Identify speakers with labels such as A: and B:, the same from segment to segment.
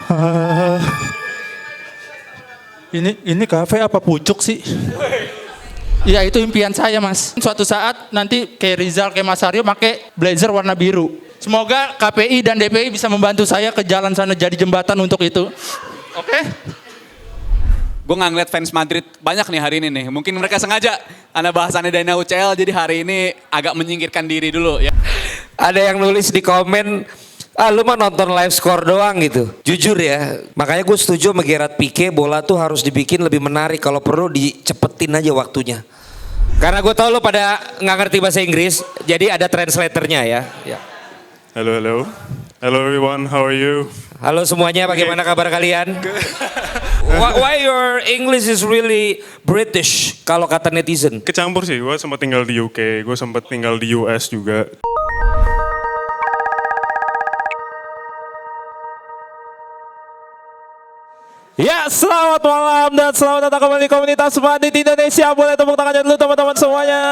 A: Ah, ini kafe apa pucuk sih? Ya itu impian saya mas. Suatu saat nanti kayak Rizal, kayak Mas Aryo pakai blazer warna biru. Semoga KPI dan DPI bisa membantu saya ke jalan sana jadi jembatan untuk itu. Oke?
B: Gue nggak ngeliat fans Madrid banyak nih hari ini nih. Mungkin mereka sengaja karena bahasannya Dana UCL jadi hari ini agak menyingkirkan diri dulu ya.
C: Ada yang nulis di komen, lu mah nonton live score doang gitu. Jujur ya, makanya gue setuju sama Gerard Pique, bola tuh harus dibikin lebih menarik. Kalau perlu dicepetin aja waktunya. Karena gue tau lu pada nggak ngerti bahasa Inggris, jadi ada translatornya ya.
D: Hello. Hello everyone, how are you?
C: Halo semuanya, bagaimana kabar kalian? Why your English is really British kalau kata netizen?
D: Kecampur sih, gue sempat tinggal di UK, gue sempat tinggal di US juga.
E: Ya, selamat malam dan selamat datang kembali komunitas Madrid Indonesia. Boleh tepuk tangannya dulu teman-teman semuanya.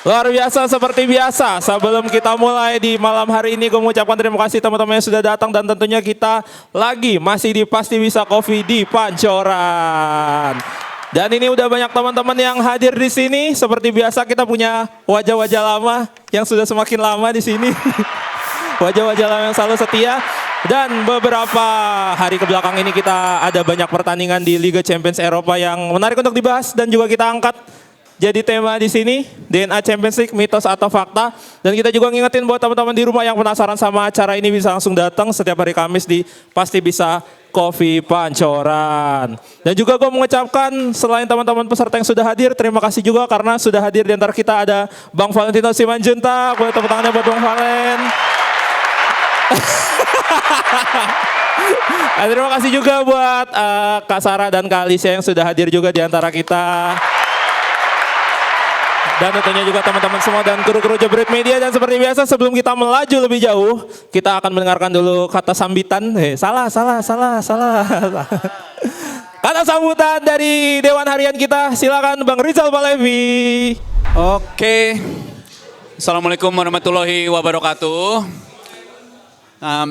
E: Luar biasa seperti biasa. Sebelum kita mulai di malam hari ini, gue mengucapkan terima kasih teman-teman yang sudah datang dan tentunya kita lagi masih di Pasti Bisa Coffee di Pancoran. Dan ini udah banyak teman-teman yang hadir di sini. Seperti biasa kita punya wajah-wajah lama yang sudah semakin lama di sini. Wajah-wajah lama yang selalu setia. Dan beberapa hari kebelakang ini kita ada banyak pertandingan di Liga Champions Eropa yang menarik untuk dibahas dan juga kita angkat jadi tema di sini, DNA Champions League, mitos atau fakta. Dan kita juga ngingetin buat teman-teman di rumah yang penasaran sama acara ini bisa langsung datang setiap hari Kamis di Pasti Bisa Coffee Pancoran. Dan juga gue mengucapkan selain teman-teman peserta yang sudah hadir, terima kasih juga karena sudah hadir di antara kita ada Bang Valentino Simanjuntak. Boleh tepuk tangannya buat Bang Valen. Terima kasih juga buat Kak Sarah dan Kak Alicia yang sudah hadir juga di antara kita. Dan tentunya juga teman-teman semua dan kru-kru Jebret Media. Dan seperti biasa sebelum kita melaju lebih jauh, kita akan mendengarkan dulu kata sambitan. Salah. Kata sambutan dari Dewan Harian kita, silakan Bang Rizal Palevi.
B: Oke. Assalamualaikum warahmatullahi wabarakatuh.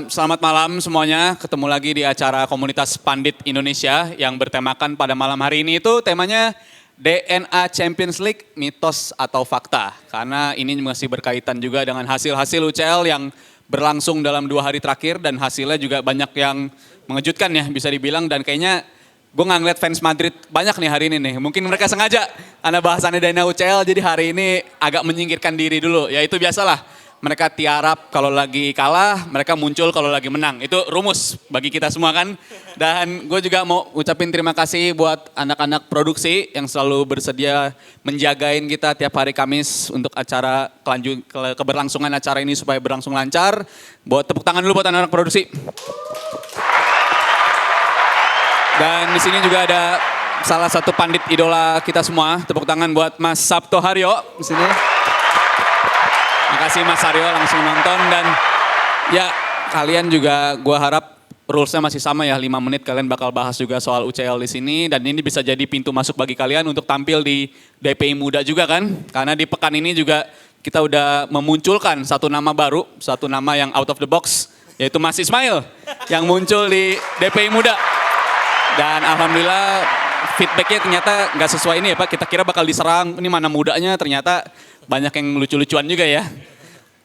B: Selamat malam semuanya, ketemu lagi di acara Komunitas Pandit Indonesia yang bertemakan pada malam hari ini itu temanya DNA Champions League, mitos atau fakta. Karena ini masih berkaitan juga dengan hasil-hasil UCL yang berlangsung dalam 2 hari terakhir dan hasilnya juga banyak yang mengejutkan ya bisa dibilang. Dan kayaknya gue nggak ngeliat fans Madrid banyak nih hari ini nih. Mungkin mereka sengaja karena bahasannya DNA UCL jadi hari ini agak menyingkirkan diri dulu. Ya itu biasalah. Mereka tiarap kalau lagi kalah, mereka muncul kalau lagi menang. Itu rumus bagi kita semua kan. Dan gue juga mau ucapin terima kasih buat anak-anak produksi yang selalu bersedia menjagain kita tiap hari Kamis untuk acara keberlangsungan acara ini supaya berlangsung lancar. Buat tepuk tangan dulu buat anak-anak produksi. Dan di sini juga ada salah satu pandit idola kita semua. Tepuk tangan buat Mas Sabto Haryo di sini. Makasih Mas Aryo langsung nonton dan ya kalian juga gua harap rulesnya masih sama ya 5 menit kalian bakal bahas juga soal UCL di sini dan ini bisa jadi pintu masuk bagi kalian untuk tampil di DPI Muda juga kan karena di pekan ini juga kita udah memunculkan satu nama baru, satu nama yang out of the box yaitu Mas Ismail yang muncul di DPI Muda dan alhamdulillah feedbacknya ternyata nggak sesuai ini ya Pak, kita kira bakal diserang ini mana mudanya ternyata banyak yang lucu-lucuan juga ya.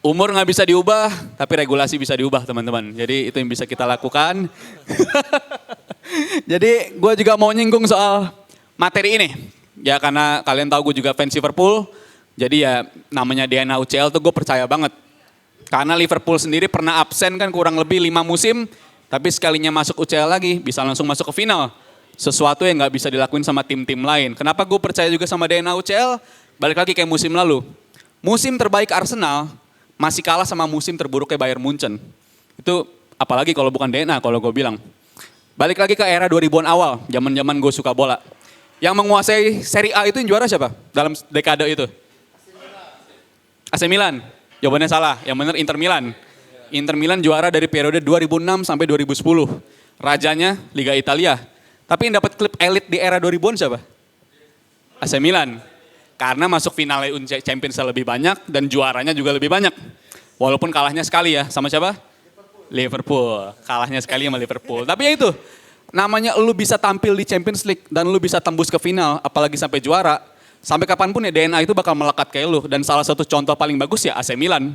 B: Umur nggak bisa diubah, tapi regulasi bisa diubah teman-teman. Jadi itu yang bisa kita lakukan. Jadi gue juga mau nyinggung soal materi ini. Ya karena kalian tahu gue juga fans Liverpool. Jadi ya namanya DNA UCL tuh gue percaya banget. Karena Liverpool sendiri pernah absen kan kurang lebih 5 musim. Tapi sekalinya masuk UCL lagi bisa langsung masuk ke final. Sesuatu yang nggak bisa dilakuin sama tim-tim lain. Kenapa gue percaya juga sama DNA UCL? Balik lagi kayak musim lalu. Musim terbaik Arsenal masih kalah sama musim terburuknya Bayern Munchen. Itu apalagi kalau bukan DNA kalau gue bilang. Balik lagi ke era 2000-an awal, zaman-zaman gue suka bola. Yang menguasai Serie A itu yang juara siapa dalam dekade itu? AC Milan. Jawabannya salah, yang benar Inter Milan. Inter Milan juara dari periode 2006 sampai 2010. Rajanya Liga Italia. Tapi yang dapat klub elit di era 2000-an siapa? AC Milan. Karena masuk final Champions lebih banyak dan juaranya juga lebih banyak. Walaupun kalahnya sekali ya, sama siapa? Liverpool, kalahnya sekali sama Liverpool. Tapi ya itu, namanya lu bisa tampil di Champions League dan lu bisa tembus ke final, apalagi sampai juara. Sampai kapanpun ya DNA itu bakal melekat kayak lu. Dan salah satu contoh paling bagus ya AC Milan.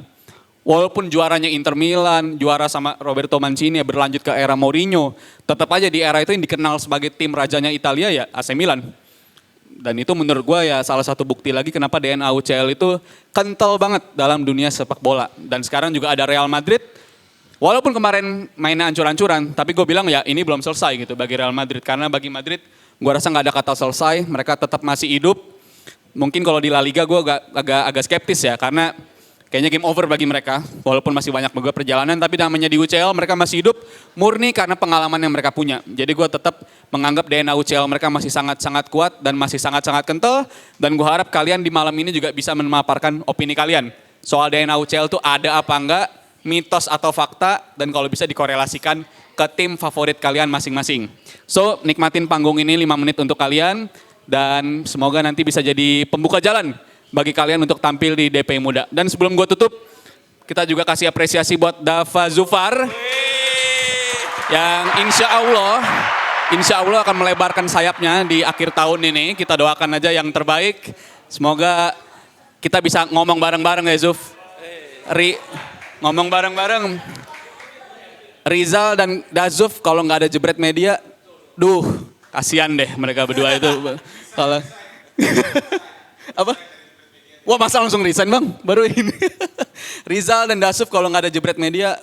B: Walaupun juaranya Inter Milan, juara sama Roberto Mancini ya berlanjut ke era Mourinho. Tetap aja di era itu yang dikenal sebagai tim rajanya Italia ya AC Milan. Dan itu menurut gue ya salah satu bukti lagi kenapa DNA UCL itu kental banget dalam dunia sepak bola. Dan sekarang juga ada Real Madrid. Walaupun kemarin mainnya ancur-ancuran, tapi gue bilang ya ini belum selesai gitu bagi Real Madrid. Karena bagi Madrid gue rasa nggak ada kata selesai, mereka tetap masih hidup. Mungkin kalau di La Liga gue agak skeptis ya karena kayaknya game over bagi mereka. Walaupun masih banyak juga perjalanan, tapi namanya di UCL mereka masih hidup murni karena pengalaman yang mereka punya. Jadi gue tetap menganggap DNA UCL mereka masih sangat-sangat kuat dan masih sangat-sangat kental. Dan gue harap kalian di malam ini juga bisa memaparkan opini kalian. Soal DNA UCL itu ada apa enggak, mitos atau fakta, dan kalau bisa dikorelasikan ke tim favorit kalian masing-masing. So, nikmatin panggung ini 5 menit untuk kalian, dan semoga nanti bisa jadi pembuka jalan bagi kalian untuk tampil di DP Muda. Dan sebelum gue tutup, kita juga kasih apresiasi buat Dava Zufar, yang insya Allah akan melebarkan sayapnya di akhir tahun ini. Kita doakan aja yang terbaik. Semoga kita bisa ngomong bareng-bareng ya Zuf. Ngomong bareng-bareng. Rizal dan Dazuf kalau nggak ada jebret media, kasihan deh mereka berdua itu. Kalau apa? Wah masa langsung resign bang? Baru ini. Rizal dan Dazuf kalau nggak ada jebret media,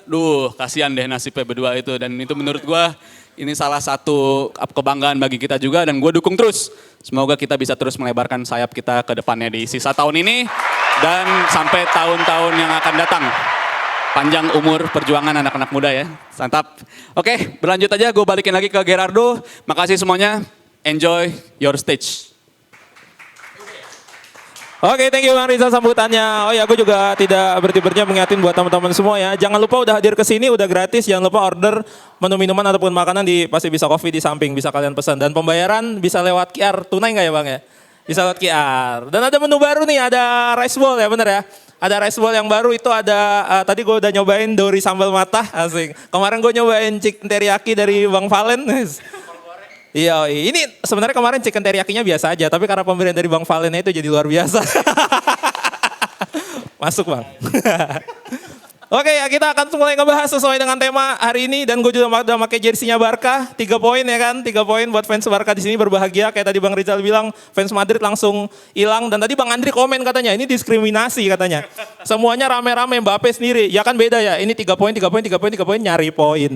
B: kasihan deh nasibnya berdua itu. Dan itu menurut gua ini salah satu kebanggaan bagi kita juga dan gue dukung terus. Semoga kita bisa terus melebarkan sayap kita ke depannya di sisa tahun ini dan sampai tahun-tahun yang akan datang. Panjang umur perjuangan anak-anak muda ya. Santap. Oke, berlanjut aja. Gue balikin lagi ke Gerardo. Makasih semuanya. Enjoy your stage.
E: Oke, thank you Bang Rizal sambutannya. Oh ya, gue juga tidak berhenti-berhentinya mengingatin buat teman-teman semua ya. Jangan lupa udah hadir ke sini, udah gratis. Jangan lupa order menu minuman ataupun makanan di Pasti Bisa Coffee di samping. Bisa kalian pesan. Dan pembayaran bisa lewat QR. Tunai nggak ya Bang ya? Bisa lewat QR. Dan ada menu baru nih, ada rice bowl ya bener ya. Ada rice bowl yang baru itu ada, tadi gue udah nyobain dori sambal matah, asik. Kemarin gue nyobain chicken teriyaki dari Bang Valen. Iya, ini sebenarnya kemarin chicken teriyakinya biasa aja, tapi karena pemberian dari Bang Valen itu jadi luar biasa. Masuk Bang. Oke ya, kita akan mulai ngebahas sesuai dengan tema hari ini dan gue juga udah pakai jersey-nya Barca, 3 poin ya kan, 3 poin buat fans Barca di sini berbahagia. Kayak tadi Bang Rizal bilang, fans Madrid langsung hilang dan tadi Bang Andri komen katanya ini diskriminasi katanya. Semuanya rame-rame Mbappe sendiri, ya kan beda ya. Ini 3 poin, 3 poin, 3 poin, 3 poin nyari poin.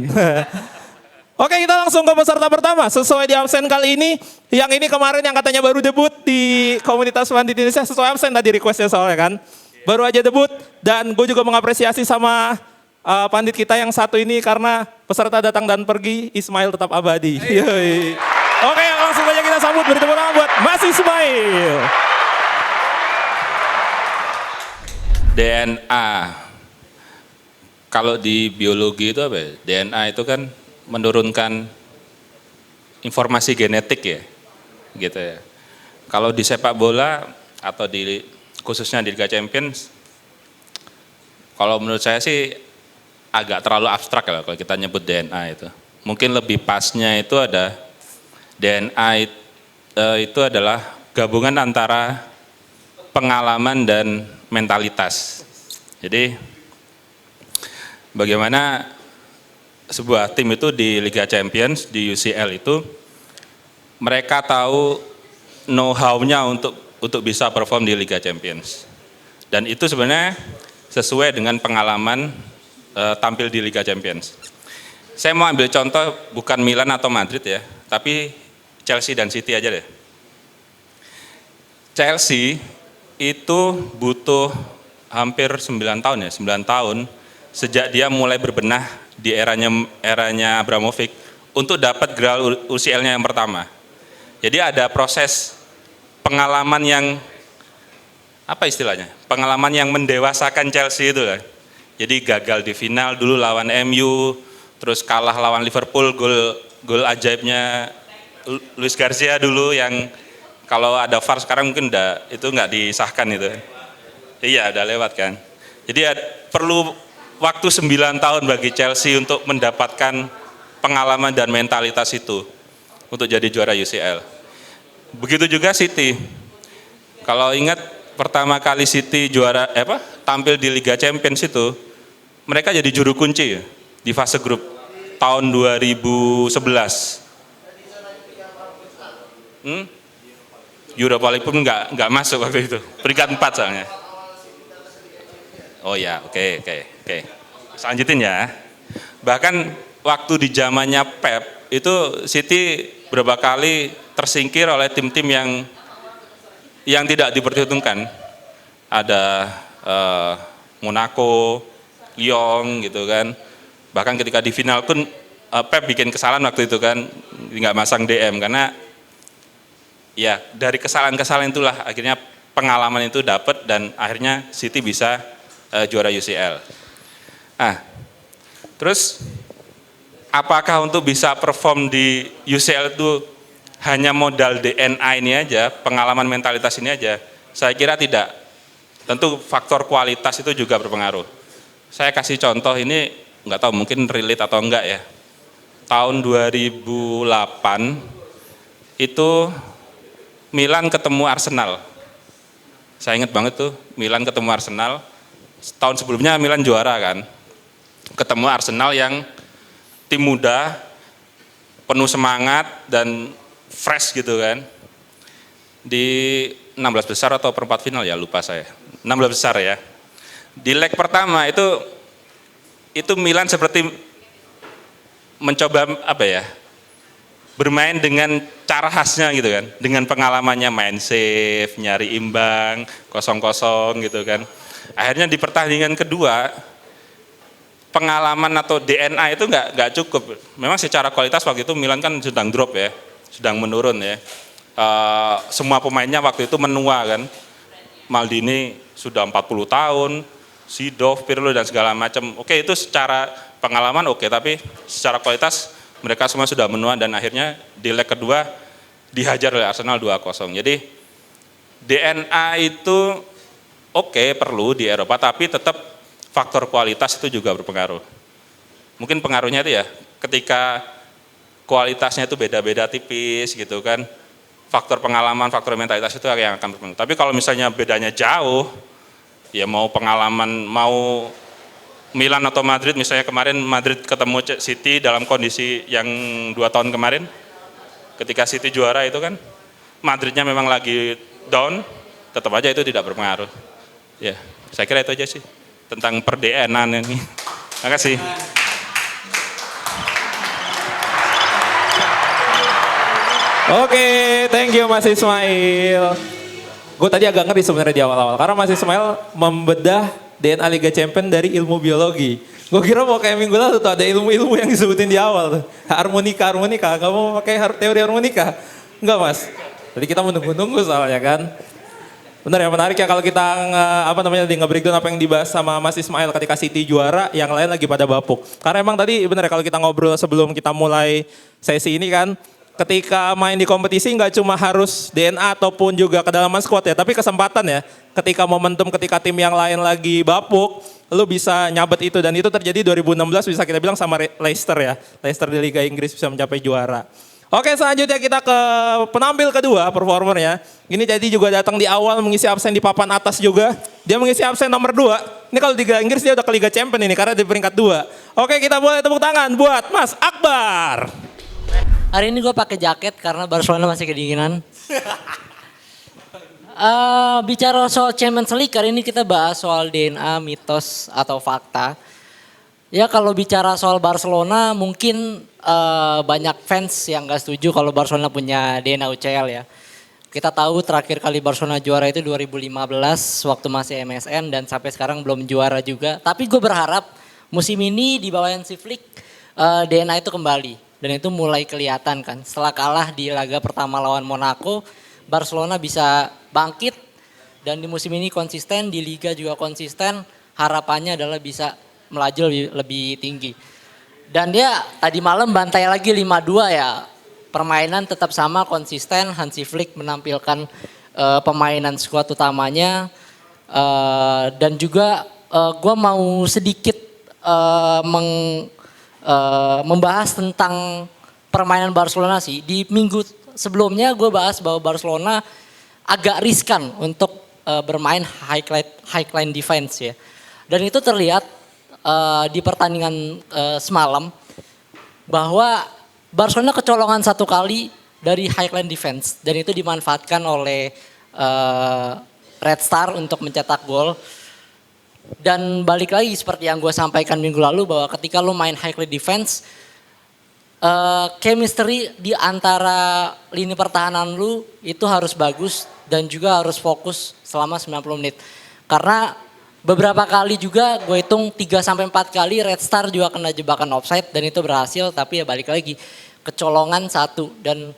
E: Oke, kita langsung ke peserta pertama. Sesuai di absen kali ini, yang ini kemarin yang katanya baru debut di komunitas Pandit Indonesia, sesuai absen tadi requestnya soalnya kan. Baru aja debut dan gue juga mengapresiasi sama pandit kita yang satu ini karena peserta datang dan pergi, Ismail tetap abadi. Yoi. Oke, langsung aja kita sambut, beri tepuk tangan buat Mas Ismail.
F: DNA. Kalau di biologi itu apa ya? DNA itu kan menurunkan informasi genetik ya, gitu ya. Kalau di sepak bola atau khususnya di Liga Champions, kalau menurut saya sih agak terlalu abstrak ya kalau kita nyebut DNA itu. Mungkin lebih pasnya itu ada DNA itu adalah gabungan antara pengalaman dan mentalitas. Jadi bagaimana sebuah tim itu di Liga Champions, di UCL itu, mereka tahu know-how-nya untuk bisa perform di Liga Champions. Dan itu sebenarnya sesuai dengan pengalaman tampil di Liga Champions. Saya mau ambil contoh bukan Milan atau Madrid ya, tapi Chelsea dan City aja deh. Chelsea itu butuh hampir 9 tahun ya, 9 tahun sejak dia mulai berbenah di eranya Abramovich untuk dapat gelar UCL-nya yang pertama. Jadi ada proses pengalaman yang apa istilahnya? Pengalaman yang mendewasakan Chelsea itu kan. Jadi gagal di final dulu lawan MU, terus kalah lawan Liverpool, gol ajaibnya Luis Garcia dulu yang kalau ada VAR sekarang mungkin itu nggak disahkan itu. Iya, udah lewat kan. Jadi perlu waktu 9 tahun bagi Chelsea untuk mendapatkan pengalaman dan mentalitas itu untuk jadi juara UCL. Begitu juga City. Kalau ingat pertama kali City tampil di Liga Champions itu, mereka jadi juru kunci ya, di fase grup tahun 2011. Europa League pun nggak masuk waktu itu, peringkat 4 soalnya. Oh ya, oke. Selanjutin ya. Bahkan waktu di zamannya Pep itu City beberapa kali tersingkir oleh tim-tim yang tidak diperhitungkan. Ada Monaco, Lyon gitu kan. Bahkan ketika di final pun Pep bikin kesalahan waktu itu kan, nggak masang DM karena ya dari kesalahan-kesalahan itulah akhirnya pengalaman itu dapat dan akhirnya City bisa juara UCL. Terus apakah untuk bisa perform di UCL itu hanya modal DNA ini aja, pengalaman mentalitas ini aja? Saya kira tidak. Tentu faktor kualitas itu juga berpengaruh. Saya kasih contoh ini, nggak tahu mungkin relate atau enggak ya. Tahun 2008 itu Milan ketemu Arsenal. Saya ingat banget tuh, Milan ketemu Arsenal. Tahun sebelumnya Milan juara kan. Ketemu Arsenal yang tim muda, penuh semangat dan fresh gitu kan. Di 16 besar atau perempat final ya, lupa saya. 16 besar ya. Di leg pertama itu Milan seperti mencoba bermain dengan cara khasnya gitu kan, dengan pengalamannya main safe, nyari imbang, 0-0 gitu kan. Akhirnya di pertandingan kedua, pengalaman atau DNA itu nggak cukup. Memang secara kualitas waktu itu Milan kan sedang drop ya, sedang menurun ya. Semua pemainnya waktu itu menua kan. Maldini sudah 40 tahun, Seedorf, Pirlo dan segala macam. Oke, itu secara pengalaman oke, tapi secara kualitas mereka semua sudah menua dan akhirnya di leg kedua dihajar oleh Arsenal 2-0. Jadi DNA itu oke, perlu di Eropa, tapi tetap faktor kualitas itu juga berpengaruh. Mungkin pengaruhnya itu ya ketika kualitasnya itu beda-beda tipis gitu kan. Faktor pengalaman, faktor mentalitas itu yang akan berpengaruh. Tapi kalau misalnya bedanya jauh, ya mau pengalaman, mau Milan atau Madrid, misalnya kemarin Madrid ketemu City dalam kondisi yang 2 tahun kemarin, ketika City juara itu kan, Madridnya memang lagi down, tetap aja itu tidak berpengaruh. Ya, saya kira itu aja sih tentang per-DNA ini. Terima kasih.
E: Oke, thank you Mas Ismail. Gue tadi agak ngeri sebenarnya di awal-awal karena Mas Ismail membedah DNA Liga Champions dari ilmu biologi. Gue kira mau kayak minggu lalu tuh ada ilmu-ilmu yang disebutin di awal tuh. Harmonika, gak mau pakai teori harmonika. Enggak Mas, jadi kita menunggu-nunggu soalnya kan. Benar ya, menarik ya kalau kita nge-breakdown apa yang dibahas sama Mas Ismail ketika City juara, yang lain lagi pada bapuk. Karena emang tadi benar ya kalau kita ngobrol sebelum kita mulai sesi ini kan, ketika main di kompetisi nggak cuma harus DNA ataupun juga kedalaman squad ya, tapi kesempatan ya. Ketika momentum, ketika tim yang lain lagi bapuk, lu bisa nyabet itu. Dan itu terjadi 2016 bisa kita bilang sama Leicester ya. Leicester di Liga Inggris bisa mencapai juara. Oke, selanjutnya kita ke penampil kedua, performernya. Ini jadi juga datang di awal mengisi absen di papan atas juga. Dia mengisi absen nomor 2. Ini kalau di Liga Inggris dia udah ke Liga Champions ini karena di peringkat 2. Oke, kita boleh tepuk tangan buat Mas Akbar.
G: Hari ini gue pakai jaket karena Barcelona masih kedinginan. Bicara soal Champions League, hari ini kita bahas soal DNA, mitos atau fakta. Ya kalau bicara soal Barcelona mungkin banyak fans yang gak setuju kalau Barcelona punya DNA UCL ya. Kita tahu terakhir kali Barcelona juara itu 2015 waktu masih MSN dan sampai sekarang belum juara juga. Tapi gue berharap musim ini di bawah Hansi Flick DNA itu kembali. Dan itu mulai kelihatan kan. Setelah kalah di laga pertama lawan Monaco, Barcelona bisa bangkit. Dan di musim ini konsisten, di Liga juga konsisten. Harapannya adalah bisa melaju lebih tinggi. Dan dia tadi malam bantai lagi 5-2 ya. Permainan tetap sama, konsisten. Hansi Flick menampilkan pemainan skuad utamanya. Dan juga gue mau sedikit membahas tentang permainan Barcelona sih. Di minggu sebelumnya gue bahas bahwa Barcelona agak riskan untuk bermain high line defense ya. Dan itu terlihat di pertandingan semalam bahwa Barcelona kecolongan satu kali dari high line defense dan itu dimanfaatkan oleh Red Star untuk mencetak gol. Dan balik lagi seperti yang gue sampaikan minggu lalu bahwa ketika lu main high line defense, chemistry di antara lini pertahanan lu itu harus bagus dan juga harus fokus selama 90 menit. Karena beberapa kali juga gue hitung 3-4 kali Red Star juga kena jebakan offside dan itu berhasil, tapi ya balik lagi kecolongan satu dan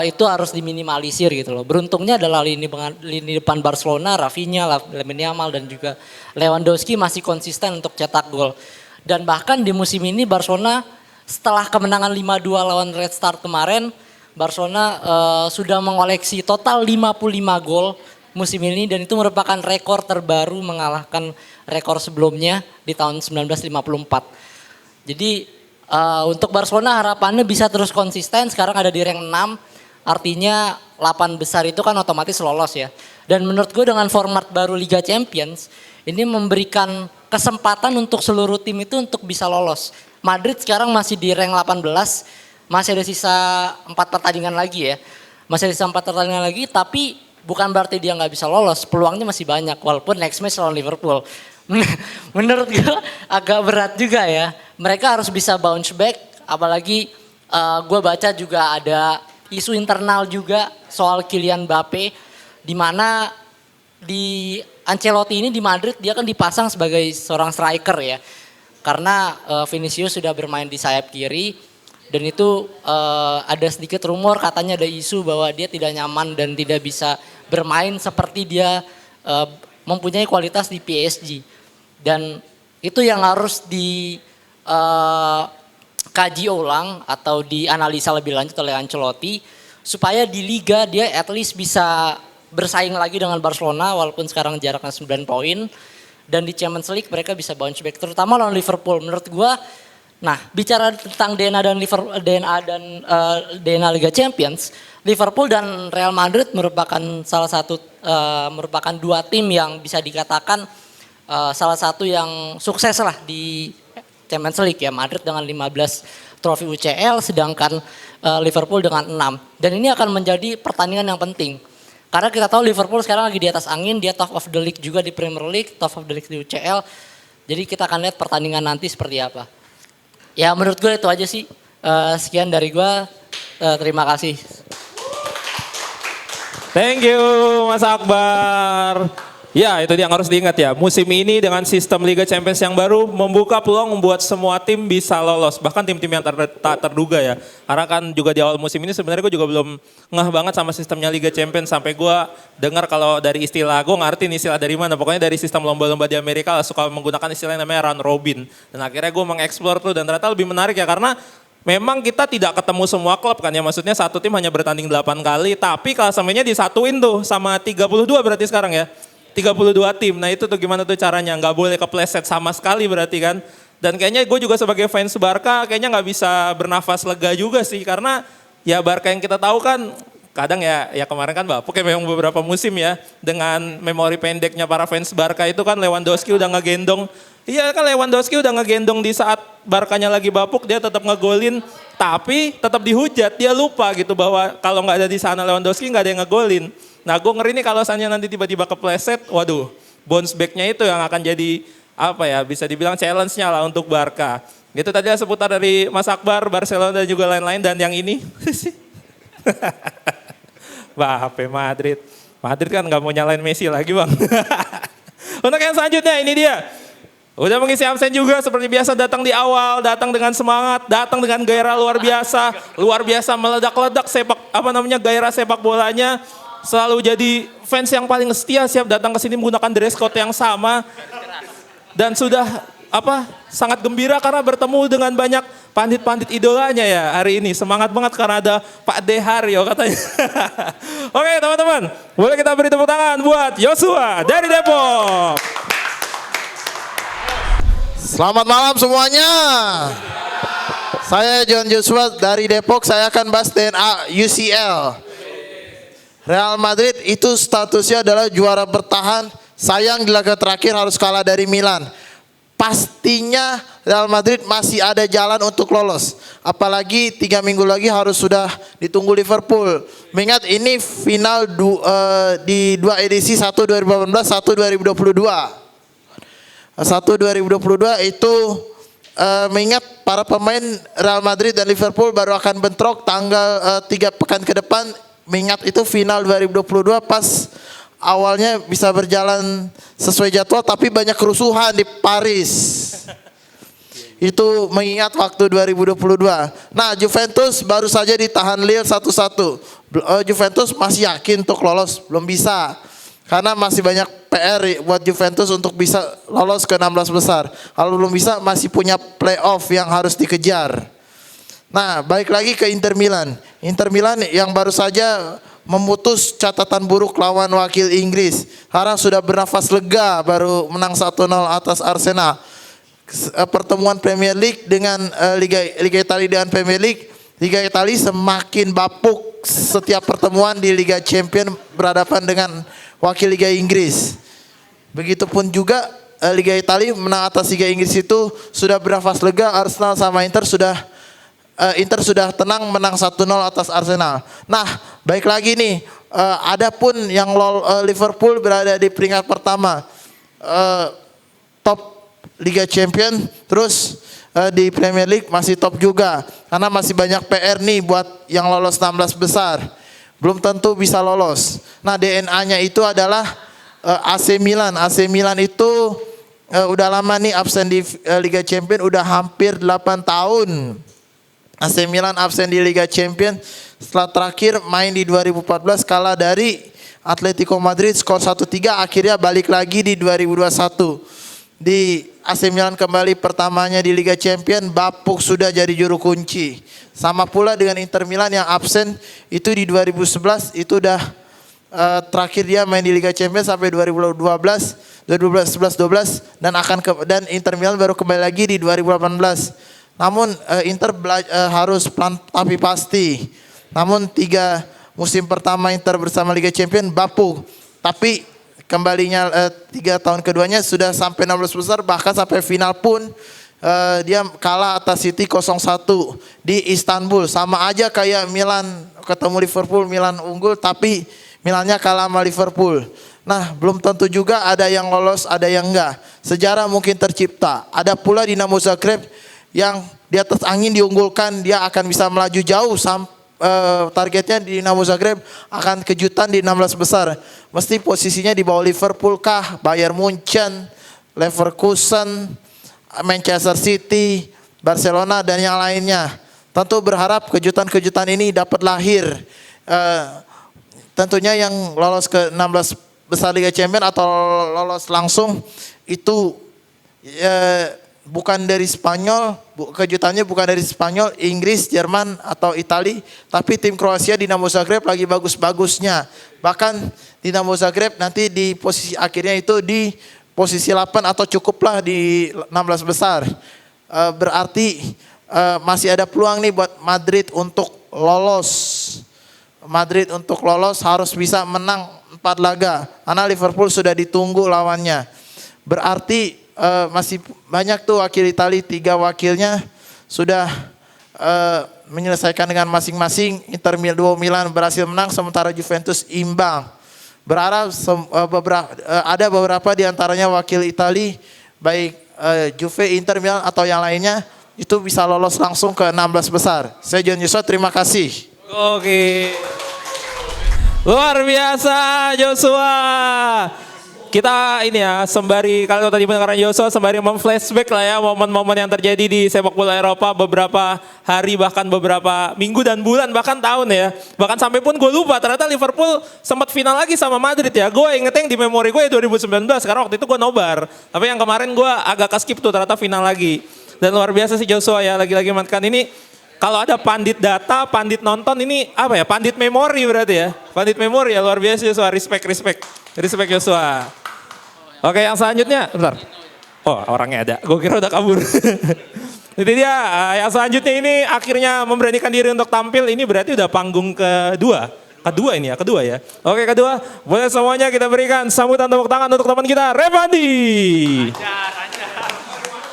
G: itu harus diminimalisir gitu loh. Beruntungnya adalah lini depan Barcelona, Rafinha, Lamine Yamal dan juga Lewandowski masih konsisten untuk cetak gol. Dan bahkan di musim ini Barcelona setelah kemenangan 5-2 lawan Red Star kemarin, Barcelona sudah mengoleksi total 55 gol musim ini dan itu merupakan rekor terbaru mengalahkan rekor sebelumnya di tahun 1954. Jadi untuk Barcelona harapannya bisa terus konsisten, sekarang ada di rank 6. Artinya 8 besar itu kan otomatis lolos ya. Dan menurut gue dengan format baru Liga Champions, ini memberikan kesempatan untuk seluruh tim itu untuk bisa lolos. Madrid sekarang masih di rank 18, masih ada sisa 4 pertandingan lagi ya. Masih ada sisa 4 pertandingan lagi, tapi bukan berarti dia nggak bisa lolos. Peluangnya masih banyak, walaupun next match lawan Liverpool. Menurut gue agak berat juga ya. Mereka harus bisa bounce back, apalagi gue baca juga ada isu internal juga soal Kylian Mbappe, di mana di Ancelotti ini di Madrid dia kan dipasang sebagai seorang striker ya, karena Vinicius sudah bermain di sayap kiri dan itu ada sedikit rumor katanya ada isu bahwa dia tidak nyaman dan tidak bisa bermain seperti dia mempunyai kualitas di PSG dan itu yang harus kaji ulang atau dianalisa lebih lanjut oleh Ancelotti supaya di Liga dia at least bisa bersaing lagi dengan Barcelona walaupun sekarang jaraknya 9 poin dan di Champions League mereka bisa bounce back terutama lawan Liverpool. Menurut gua nah bicara tentang DNA Liga Champions, Liverpool dan Real Madrid merupakan merupakan dua tim yang bisa dikatakan salah satu yang sukses lah di Champions League ya. Madrid dengan 15 trofi UCL sedangkan Liverpool dengan 6. Dan ini akan menjadi pertandingan yang penting. Karena kita tahu Liverpool sekarang lagi di atas angin, dia top of the league juga di Premier League, top of the league di UCL. Jadi kita akan lihat pertandingan nanti seperti apa. Ya menurut gue itu aja sih. Sekian dari gue, terima kasih.
E: Thank you Mas Akbar. Ya itu dia yang harus diingat ya, musim ini dengan sistem Liga Champions yang baru membuka peluang membuat semua tim bisa lolos. Bahkan tim-tim yang tak terduga ya. Karena kan juga di awal musim ini sebenarnya gue juga belum ngeh banget sama sistemnya Liga Champions. Sampai gue dengar kalau dari istilah, gue ngerti istilah dari mana. Pokoknya dari sistem lomba-lomba di Amerika suka menggunakan istilah yang namanya round robin. Dan akhirnya gue mengeksplor tuh dan ternyata lebih menarik ya karena memang kita tidak ketemu semua klub kan ya. Maksudnya satu tim hanya bertanding 8 kali tapi klasemennya disatuin tuh sama 32 berarti sekarang ya. 32 tim, nah itu tuh gimana tuh caranya, nggak boleh kepleset sama sekali berarti kan. Dan kayaknya gue juga sebagai fans Barca kayaknya nggak bisa bernafas lega juga sih. Karena ya Barca yang kita tahu kan kadang ya kemarin kan bapuk ya memang beberapa musim ya. Dengan memori pendeknya para fans Barca itu kan Lewandowski udah ngegendong. Iya kan Lewandowski udah ngegendong di saat Barkanya lagi bapuk dia tetap ngegolin. Tapi tetap dihujat, dia lupa gitu bahwa kalau nggak ada di sana Lewandowski nggak ada yang ngegolin. Nah gue ngeri nih kalau misalnya nanti tiba-tiba kepleset, waduh bounce back-nya itu yang akan jadi apa ya bisa dibilang challenge-nya lah untuk Barca. Gitu tadi seputar dari Mas Akbar, Barcelona dan juga lain-lain dan yang ini. HP Madrid. Madrid kan nggak mau nyalain Messi lagi bang. Untuk yang selanjutnya ini dia. Udah mengisi absen juga seperti biasa datang di awal, datang dengan semangat, datang dengan gairah luar biasa meledak-ledak gairah sepak bolanya. Selalu jadi fans yang paling setia, siap datang ke sini menggunakan dress code yang sama. Dan sudah sangat gembira karena bertemu dengan banyak pandit-pandit idolanya ya hari ini. Semangat banget karena ada Pak Dehario katanya. Oke teman-teman, boleh kita beri tepuk tangan buat Yosua dari Depok.
H: Selamat malam semuanya. Saya John Joshua dari Depok. Saya akan bahas DNA UCL. Real Madrid itu statusnya adalah juara bertahan. Sayang di laga terakhir harus kalah dari Milan. Pastinya Real Madrid masih ada jalan untuk lolos. Apalagi 3 minggu lagi harus sudah ditunggu Liverpool. Mengingat ini final di 2 edisi, 1 2018, 1 2022. 1 2022 itu mengingat para pemain Real Madrid dan Liverpool baru akan bentrok tanggal 3 pekan ke depan. Mengingat itu final 2022 pas awalnya bisa berjalan sesuai jadwal tapi banyak kerusuhan di Paris. Itu mengingat waktu 2022. Nah, Juventus baru saja ditahan Lille 1-1. Juventus masih yakin untuk lolos, belum bisa. Karena masih banyak PR buat Juventus untuk bisa lolos ke 16 besar. Kalau belum bisa masih punya playoff yang harus dikejar. Nah, balik lagi ke Inter Milan. Inter Milan yang baru saja memutus catatan buruk lawan wakil Inggris. Sekarang sudah bernafas lega baru menang 1-0 atas Arsenal. Pertemuan Premier League dengan Liga Italia dengan Premier League. Liga Italia semakin bapuk setiap pertemuan di Liga Champions berhadapan dengan wakil Liga Inggris. Begitupun juga Liga Italia menang atas Liga Inggris itu sudah bernafas lega. Arsenal sama Inter sudah tenang menang 1-0 atas Arsenal. Nah, baik lagi nih, adapun yang Liverpool berada di peringkat pertama, top Liga Champions, terus di Premier League masih top juga. Karena masih banyak PR nih buat yang lolos 16 besar. Belum tentu bisa lolos. Nah, DNA-nya itu adalah AC Milan. AC Milan itu udah lama nih absen di Liga Champions, udah hampir 8 tahun. AC Milan absen di Liga Champions setelah terakhir main di 2014 kalah dari Atletico Madrid skor 1-3, akhirnya balik lagi di 2021. Di AC Milan kembali pertamanya di Liga Champions, bapuk sudah jadi juru kunci. Sama pula dengan Inter Milan yang absen itu di 2011, itu udah terakhir dia main di Liga Champions sampai 2012, 11-12 dan Inter Milan baru kembali lagi di 2018. Namun Inter harus pelan tapi pasti. Namun 3 musim pertama Inter bersama Liga Champions bapuk. Tapi kembalinya 3 tahun keduanya sudah sampai 16 besar, bahkan sampai final pun dia kalah atas City 0-1 di Istanbul. Sama aja kayak Milan ketemu Liverpool, Milan unggul tapi Milannya kalah sama Liverpool. Nah, belum tentu juga ada yang lolos, ada yang enggak. Sejarah mungkin tercipta. Ada pula Dinamo Zagreb yang di atas angin diunggulkan, dia akan bisa melaju jauh targetnya di Dinamo Zagreb akan kejutan di 16 besar. Mesti posisinya di bawah Liverpool kah, Bayern Munchen, Leverkusen, Manchester City, Barcelona dan yang lainnya. Tentu berharap kejutan-kejutan ini dapat lahir. Tentunya yang lolos ke 16 besar Liga Champions atau lolos langsung itu bukan dari Spanyol, kejutannya bukan dari Spanyol, Inggris, Jerman atau Italia, tapi tim Kroasia Dinamo Zagreb lagi bagus-bagusnya. Bahkan Dinamo Zagreb nanti di posisi akhirnya itu di posisi 8 atau cukuplah di 16 besar. Berarti masih ada peluang nih buat Madrid untuk lolos. Madrid untuk lolos harus bisa menang 4 laga karena Liverpool sudah ditunggu lawannya. Berarti masih banyak tuh wakil Italia, 3 wakilnya sudah menyelesaikan dengan masing-masing. Inter Milan berhasil menang sementara Juventus imbang. Berharap ada beberapa di antaranya wakil Italia baik Juve, Inter Milan atau yang lainnya itu bisa lolos langsung ke 16 besar. Saya John Joshua, terima kasih.
E: Oke. Luar biasa Joshua. Kita ini ya sembari kalau tadi mendengarkan Joshua sembari memflashback lah ya momen-momen yang terjadi di sepak bola Eropa beberapa hari bahkan beberapa minggu dan bulan bahkan tahun ya. Bahkan sampai pun gue lupa ternyata Liverpool sempat final lagi sama Madrid ya. Gue inget yang di memori gue ya 2019 karena waktu itu gue nobar. Tapi yang kemarin gue agak skip tuh ternyata final lagi. Dan luar biasa sih Joshua ya lagi-lagi mantkan ini. Kalau ada pandit data, pandit nonton ini apa ya? Pandit memori berarti ya. Pandit memori ya luar biasa Joshua. Respect Joshua. Oke yang selanjutnya, bentar. Oh orangnya ada, gue kira udah kabur. Itu dia, yang selanjutnya ini akhirnya memberanikan diri untuk tampil. Ini berarti udah panggung kedua ya. Oke kedua, boleh semuanya kita berikan sambutan tepuk tangan untuk teman kita Revandi.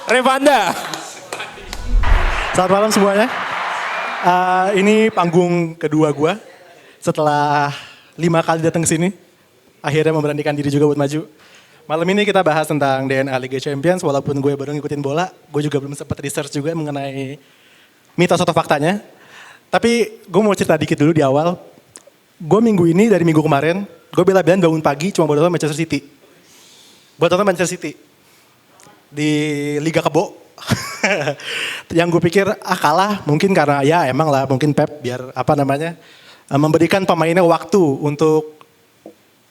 E: Revanda.
I: Selamat malam semuanya. Ini panggung kedua gue. Setelah 5 kali datang ke sini, akhirnya memberanikan diri juga buat maju. Malam ini kita bahas tentang DNA Liga Champions. Walaupun gue baru ngikutin bola, gue juga belum sempat research juga mengenai mitos atau faktanya. Tapi gue mau cerita dikit dulu di awal. Gue minggu ini dari minggu kemarin, gue bela-belain bangun pagi cuma buat nonton Manchester City. Buat nonton Manchester City. Di Liga Kebo. Yang gue pikir kalah mungkin karena ya emang lah mungkin Pep biar memberikan pemainnya waktu untuk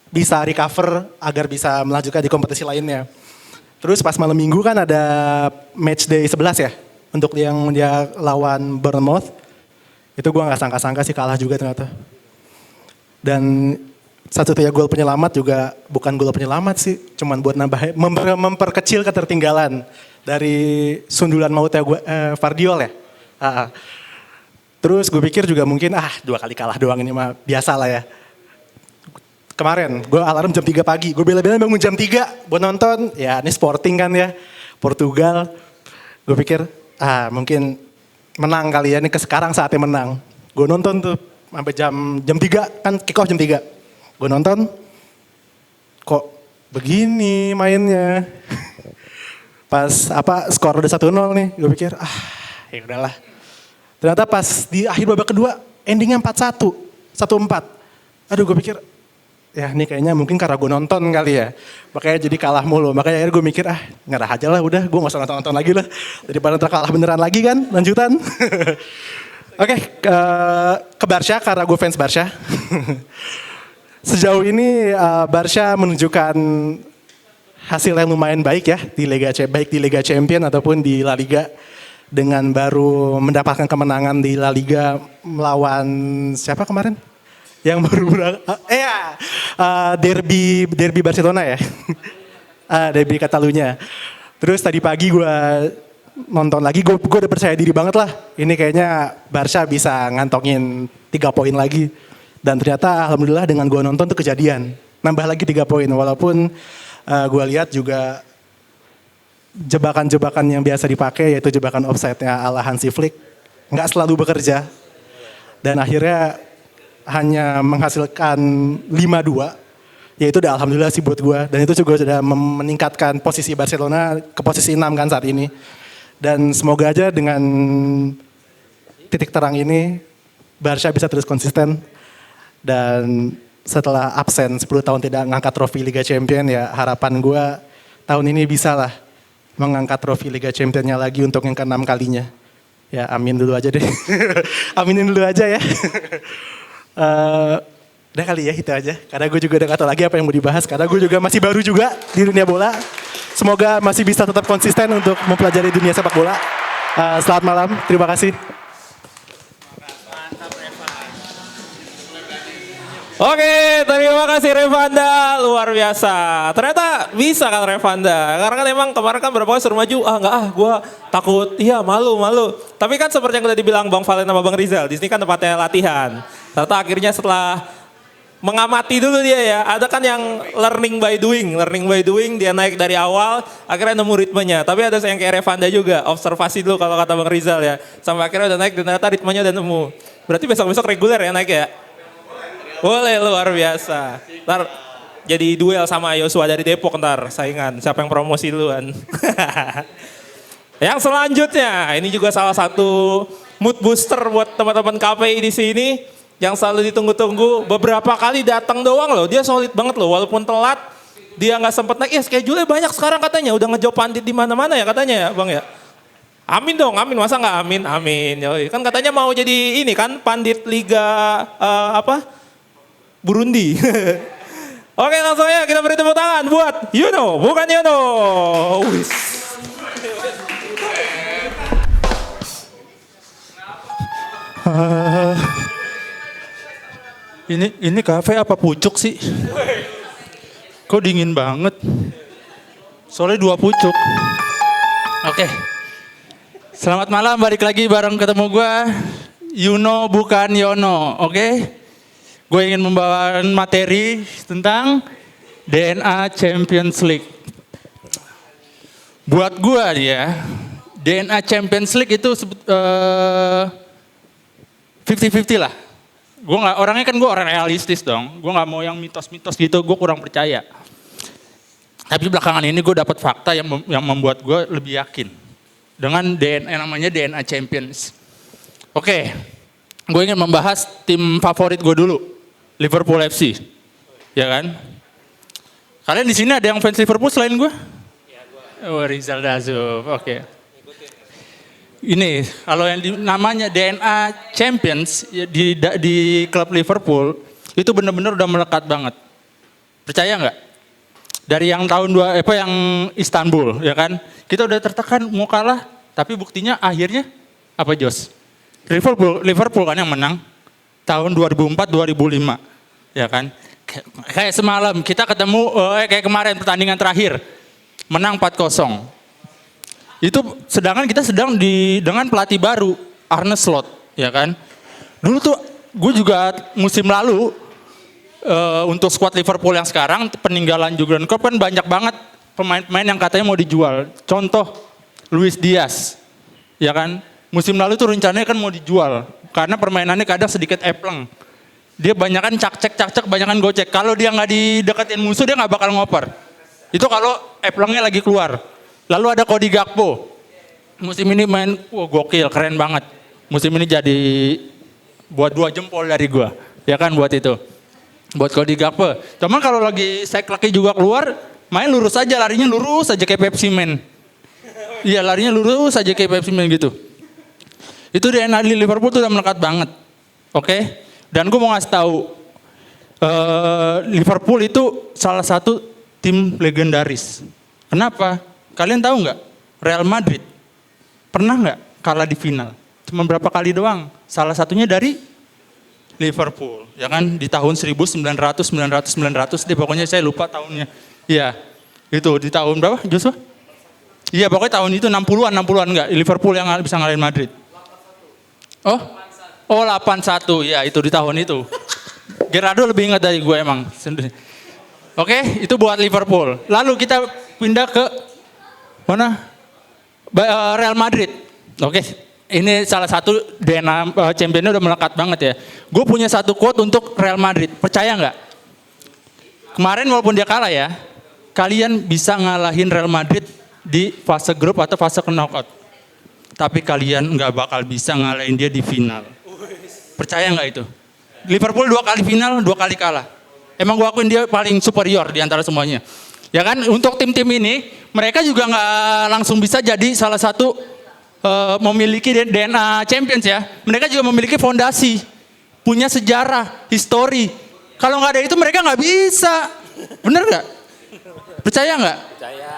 I: bisa recover agar bisa melanjutkan di kompetisi lainnya. Terus pas malam minggu kan ada match day 11 ya untuk yang dia lawan Bournemouth. Itu gue gak sangka-sangka sih kalah juga ternyata. Dan satu-satunya gol penyelamat juga bukan gol penyelamat sih, cuman buat memperkecil ketertinggalan dari sundulan mautnya Vardiol ya. Terus gue pikir juga mungkin 2 kali kalah doang ini mah biasa lah ya. Kemarin gue alarm jam 3 pagi, gue bela-belain bangun jam 3 buat nonton, ya ini Sporting kan ya, Portugal. Gue pikir mungkin menang kali ya, ini sekarang saatnya menang. Gue nonton tuh sampai jam 3, kan kick off jam 3. Gue nonton, kok begini mainnya. Pas skor udah 1-0 nih, gue pikir ya udahlah. Ternyata pas di akhir babak kedua, endingnya 4-1, 1-4. Aduh gue pikir, ya ini kayaknya mungkin karena gue nonton kali ya. Makanya jadi kalah mulu. Makanya akhirnya gue mikir nyerah aja lah udah. Gue gak usah nonton lagi lah. Daripada ntar kalah beneran lagi kan lanjutan. Oke, ke Barca karena gue fans Barca. Sejauh ini Barca menunjukkan hasil yang lumayan baik ya. Baik di Liga Champions ataupun di La Liga. Dengan baru mendapatkan kemenangan di La Liga melawan siapa kemarin? Yang baru derby Barcelona ya. Derby Catalunya. Terus tadi pagi gue nonton lagi, gue udah percaya diri banget lah. Ini kayaknya Barca bisa ngantongin 3 poin lagi. Dan ternyata alhamdulillah dengan gue nonton tuh kejadian. Nambah lagi 3 poin. Walaupun gue lihat juga jebakan-jebakan yang biasa dipakai yaitu jebakan offside-nya ala Hansi Flick nggak selalu bekerja. Dan akhirnya hanya menghasilkan 5-2, yaitu udah alhamdulillah sih buat gue. Dan itu juga sudah meningkatkan posisi Barcelona ke posisi 6 kan saat ini. Dan semoga aja dengan titik terang ini, Barca bisa terus konsisten. Dan setelah absen 10 tahun tidak mengangkat trofi Liga Champions, ya harapan gue tahun ini bisa lah mengangkat trofi Liga Championnya lagi untuk yang ke-6 kalinya. Ya amin dulu aja deh. Aminin dulu aja ya. Udah kali ya itu aja. Karena gue juga udah gak tahu lagi apa yang mau dibahas. Karena gue juga masih baru juga di dunia bola. Semoga masih bisa tetap konsisten untuk mempelajari dunia sepak bola. Selamat malam, terima kasih.
E: Oke, terima kasih Revanda, luar biasa. Ternyata bisa kan Revanda, karena kan emang kemarin kan berapa kali suruh maju, gue takut, iya malu. Tapi kan seperti yang udah dibilang Bang Valen sama Bang Rizal, di sini kan tempatnya latihan. Ternyata akhirnya setelah mengamati dulu dia ya, ada kan yang learning by doing, dia naik dari awal, akhirnya nemu ritmenya. Tapi ada yang kayak Revanda juga, observasi dulu kalau kata Bang Rizal ya, sampai akhirnya udah naik dan ternyata ritmenya udah nemu. Berarti besok-besok reguler ya naik ya? Boleh, luar biasa. Ntar jadi duel sama Yosua dari Depok ntar saingan. Siapa yang promosi duluan. Yang selanjutnya, ini juga salah satu mood booster buat teman-teman KPI di sini. Yang selalu ditunggu-tunggu, beberapa kali datang doang loh. Dia solid banget loh, walaupun telat. Dia gak sempet naik, schedule-nya banyak sekarang katanya. Udah ngejawab pandit di mana-mana ya katanya ya Bang ya. Amin dong, amin. Masa gak amin? Amin. Yoi. Kan katanya mau jadi ini kan, pandit Liga Burundi. Oke, langsung aja kita beri tepuk tangan buat Yuno, bukan Yuno.
A: Ini kafe apa pucuk sih? Kok dingin banget? Soalnya 2 pucuk. Oke. Selamat malam, balik lagi bareng ketemu gue. Yuno bukan Yono, oke? Gue ingin membawa materi tentang DNA Champions League. Buat gue dia, DNA Champions League itu 50-50 lah. Gue nggak, orangnya kan gue orang realistis dong. Gue nggak mau yang mitos-mitos gitu, gue kurang percaya. Tapi belakangan ini gue dapat fakta yang membuat gue lebih yakin dengan DNA, namanya DNA Champions. Oke, gue ingin membahas tim favorit gue dulu, Liverpool FC, ya kan? Kalian di sini ada yang fans Liverpool selain gue? Ya, gue. Oh, Rizal Dazuf, oke. Ini kalau yang namanya DNA Champions di klub Liverpool itu benar-benar udah melekat banget. Percaya nggak? Dari yang tahun yang Istanbul, ya kan? Kita udah tertekan mau kalah, tapi buktinya akhirnya apa, Jos? Liverpool kan yang menang tahun 2004-2005, ya kan? Kayak semalam kita ketemu, kayak kemarin pertandingan terakhir menang 4-0. Itu sedangkan kita sedang dengan pelatih baru Arne Slot, ya kan? Dulu tuh gue juga musim lalu untuk skuad Liverpool yang sekarang peninggalan Jurgen Klopp kan banyak banget pemain-pemain yang katanya mau dijual. Contoh Luis Diaz, ya kan? Musim lalu tuh rencananya kan mau dijual karena permainannya kadang sedikit epleng. Dia banyakan cak-cek, banyakan gocek. Kalau dia nggak dideketin musuh dia nggak bakal ngoper. Itu kalau eplengnya lagi keluar. Lalu ada Cody Gakpo. Musim ini main gokil, keren banget. Musim ini jadi buat 2 jempol dari gua. Ya kan buat itu. Buat Cody Gakpo. Cuman kalau lagi lagi juga keluar, main lurus aja, larinya lurus aja kayak Pepsi Man. Iya, larinya lurus aja kayak Pepsi Man gitu. Itu DNA di Liverpool tuh udah melekat banget. Oke? Dan gue mau ngasih tahu Liverpool itu salah satu tim legendaris. Kenapa? Kalian tahu nggak? Real Madrid pernah nggak kalah di final? Cuma berapa kali doang. Salah satunya dari Liverpool, ya kan? Di tahun 1900 deh, pokoknya saya lupa tahunnya. Iya, itu di tahun berapa, Joshua? Iya, pokoknya tahun itu 60-an enggak? Liverpool yang bisa ngalahin Madrid. Oh, 81, ya itu di tahun itu. Gerardo lebih ingat dari gue emang. Oke, itu buat Liverpool. Lalu kita pindah ke mana? Real Madrid. Oke. Ini salah satu DNA championnya udah melekat banget ya. Gue punya satu quote untuk Real Madrid. Percaya nggak? Kemarin walaupun dia kalah ya, kalian bisa ngalahin Real Madrid di fase grup atau fase knockout. Tapi kalian nggak bakal bisa ngalahin dia di final. Percaya nggak itu? Liverpool 2 kali final, 2 kali kalah. Emang gue akuin dia paling superior di antara semuanya. Ya kan? Untuk tim-tim ini, mereka juga nggak langsung bisa jadi salah satu memiliki DNA Champions ya. Mereka juga memiliki fondasi, punya sejarah, histori. Kalau nggak ada itu mereka nggak bisa. Bener nggak? Percaya nggak? Percaya.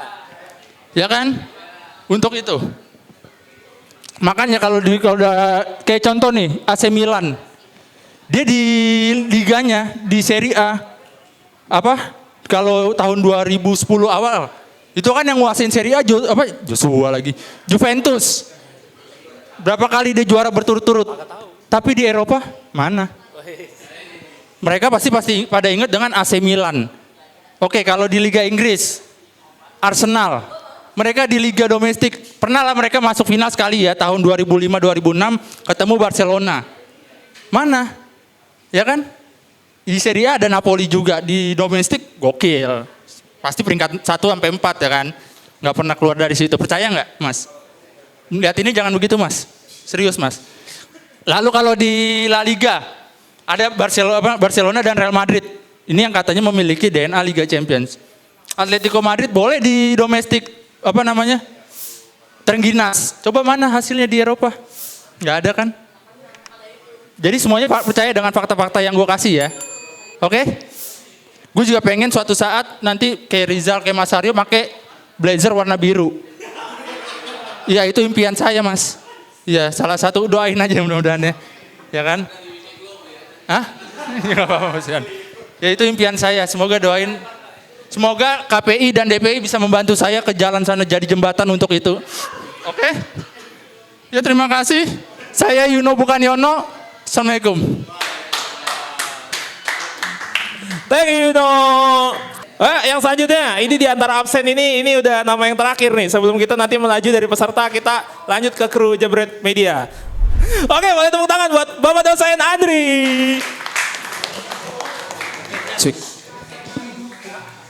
A: Ya kan? Untuk itu. Makanya kalau udah kayak contoh nih AC Milan, dia di liganya di Serie A kalau tahun 2010 awal itu kan yang nguasain Serie A Joshua lagi, Juventus. Berapa kali dia juara berturut-turut? Tapi di Eropa mana? Mereka pasti pada ingat dengan AC Milan. Oke, kalau di Liga Inggris, Arsenal. Mereka di Liga Domestik pernah lah mereka masuk final sekali ya tahun 2005-2006 ketemu Barcelona. Mana? Ya kan? Di Serie A ada Napoli juga, di domestik gokil. Pasti peringkat 1 sampai 4 ya kan. Nggak pernah keluar dari situ. Percaya nggak, Mas? Lihat ini jangan begitu, Mas. Serius, Mas. Lalu kalau di La Liga ada Barcelona dan Real Madrid. Ini yang katanya memiliki DNA Liga Champions. Atletico Madrid boleh di domestik terengginas. Coba mana hasilnya di Eropa? Nggak ada kan? Jadi semuanya percaya dengan fakta-fakta yang gue kasih ya. Oke? Gue juga pengen suatu saat nanti kayak Rizal, kayak Mas Aryo pakai blazer warna biru. Iya, itu impian saya, Mas. Iya, salah satu, doain aja mudah-mudahan ya. Ya kan? Hah? Ya, apa-apa, Mas. Ya itu impian saya, semoga doain. Semoga KPI dan DPI bisa membantu saya ke jalan sana jadi jembatan untuk itu. Oke? Ya terima kasih. Saya Yuno bukan Yono. Assalamualaikum.
E: Thank you, Yuno. Yang selanjutnya, ini di antara absen ini udah nama yang terakhir nih. Sebelum kita nanti melaju dari peserta, kita lanjut ke kru Jebret Media. Oke, boleh tepuk tangan buat Bapak dosen Andri.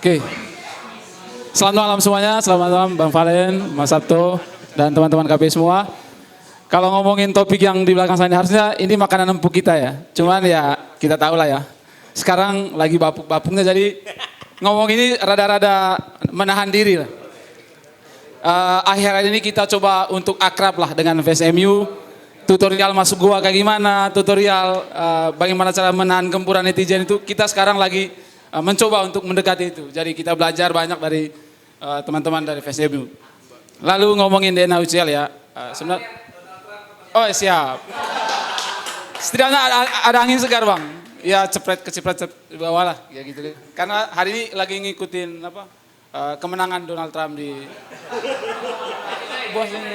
J: Oke. Selamat malam semuanya, selamat malam Bang Valen, Mas Sabto, dan teman-teman KPI semua. Kalau ngomongin topik yang di belakang saya ini, harusnya ini makanan empuk kita ya. Cuman ya kita tahu lah ya. Sekarang lagi bapuk-bapuknya, jadi ngomong ini rada-rada menahan diri lah. Akhir-akhir ini kita coba untuk akrab lah dengan VSMU. Tutorial masuk gua kayak gimana, tutorial bagaimana cara menahan gempuran netizen itu. Kita sekarang lagi mencoba untuk mendekati itu. Jadi kita belajar banyak dari teman-teman dari VSMU. Lalu ngomongin DNA UCL ya. Sebenarnya, oh siap. Setidaknya ada angin segar Bang. Ya cepret di bawah lah, ya gitu deh. Karena hari ini lagi ngikutin kemenangan Donald Trump di bos ini.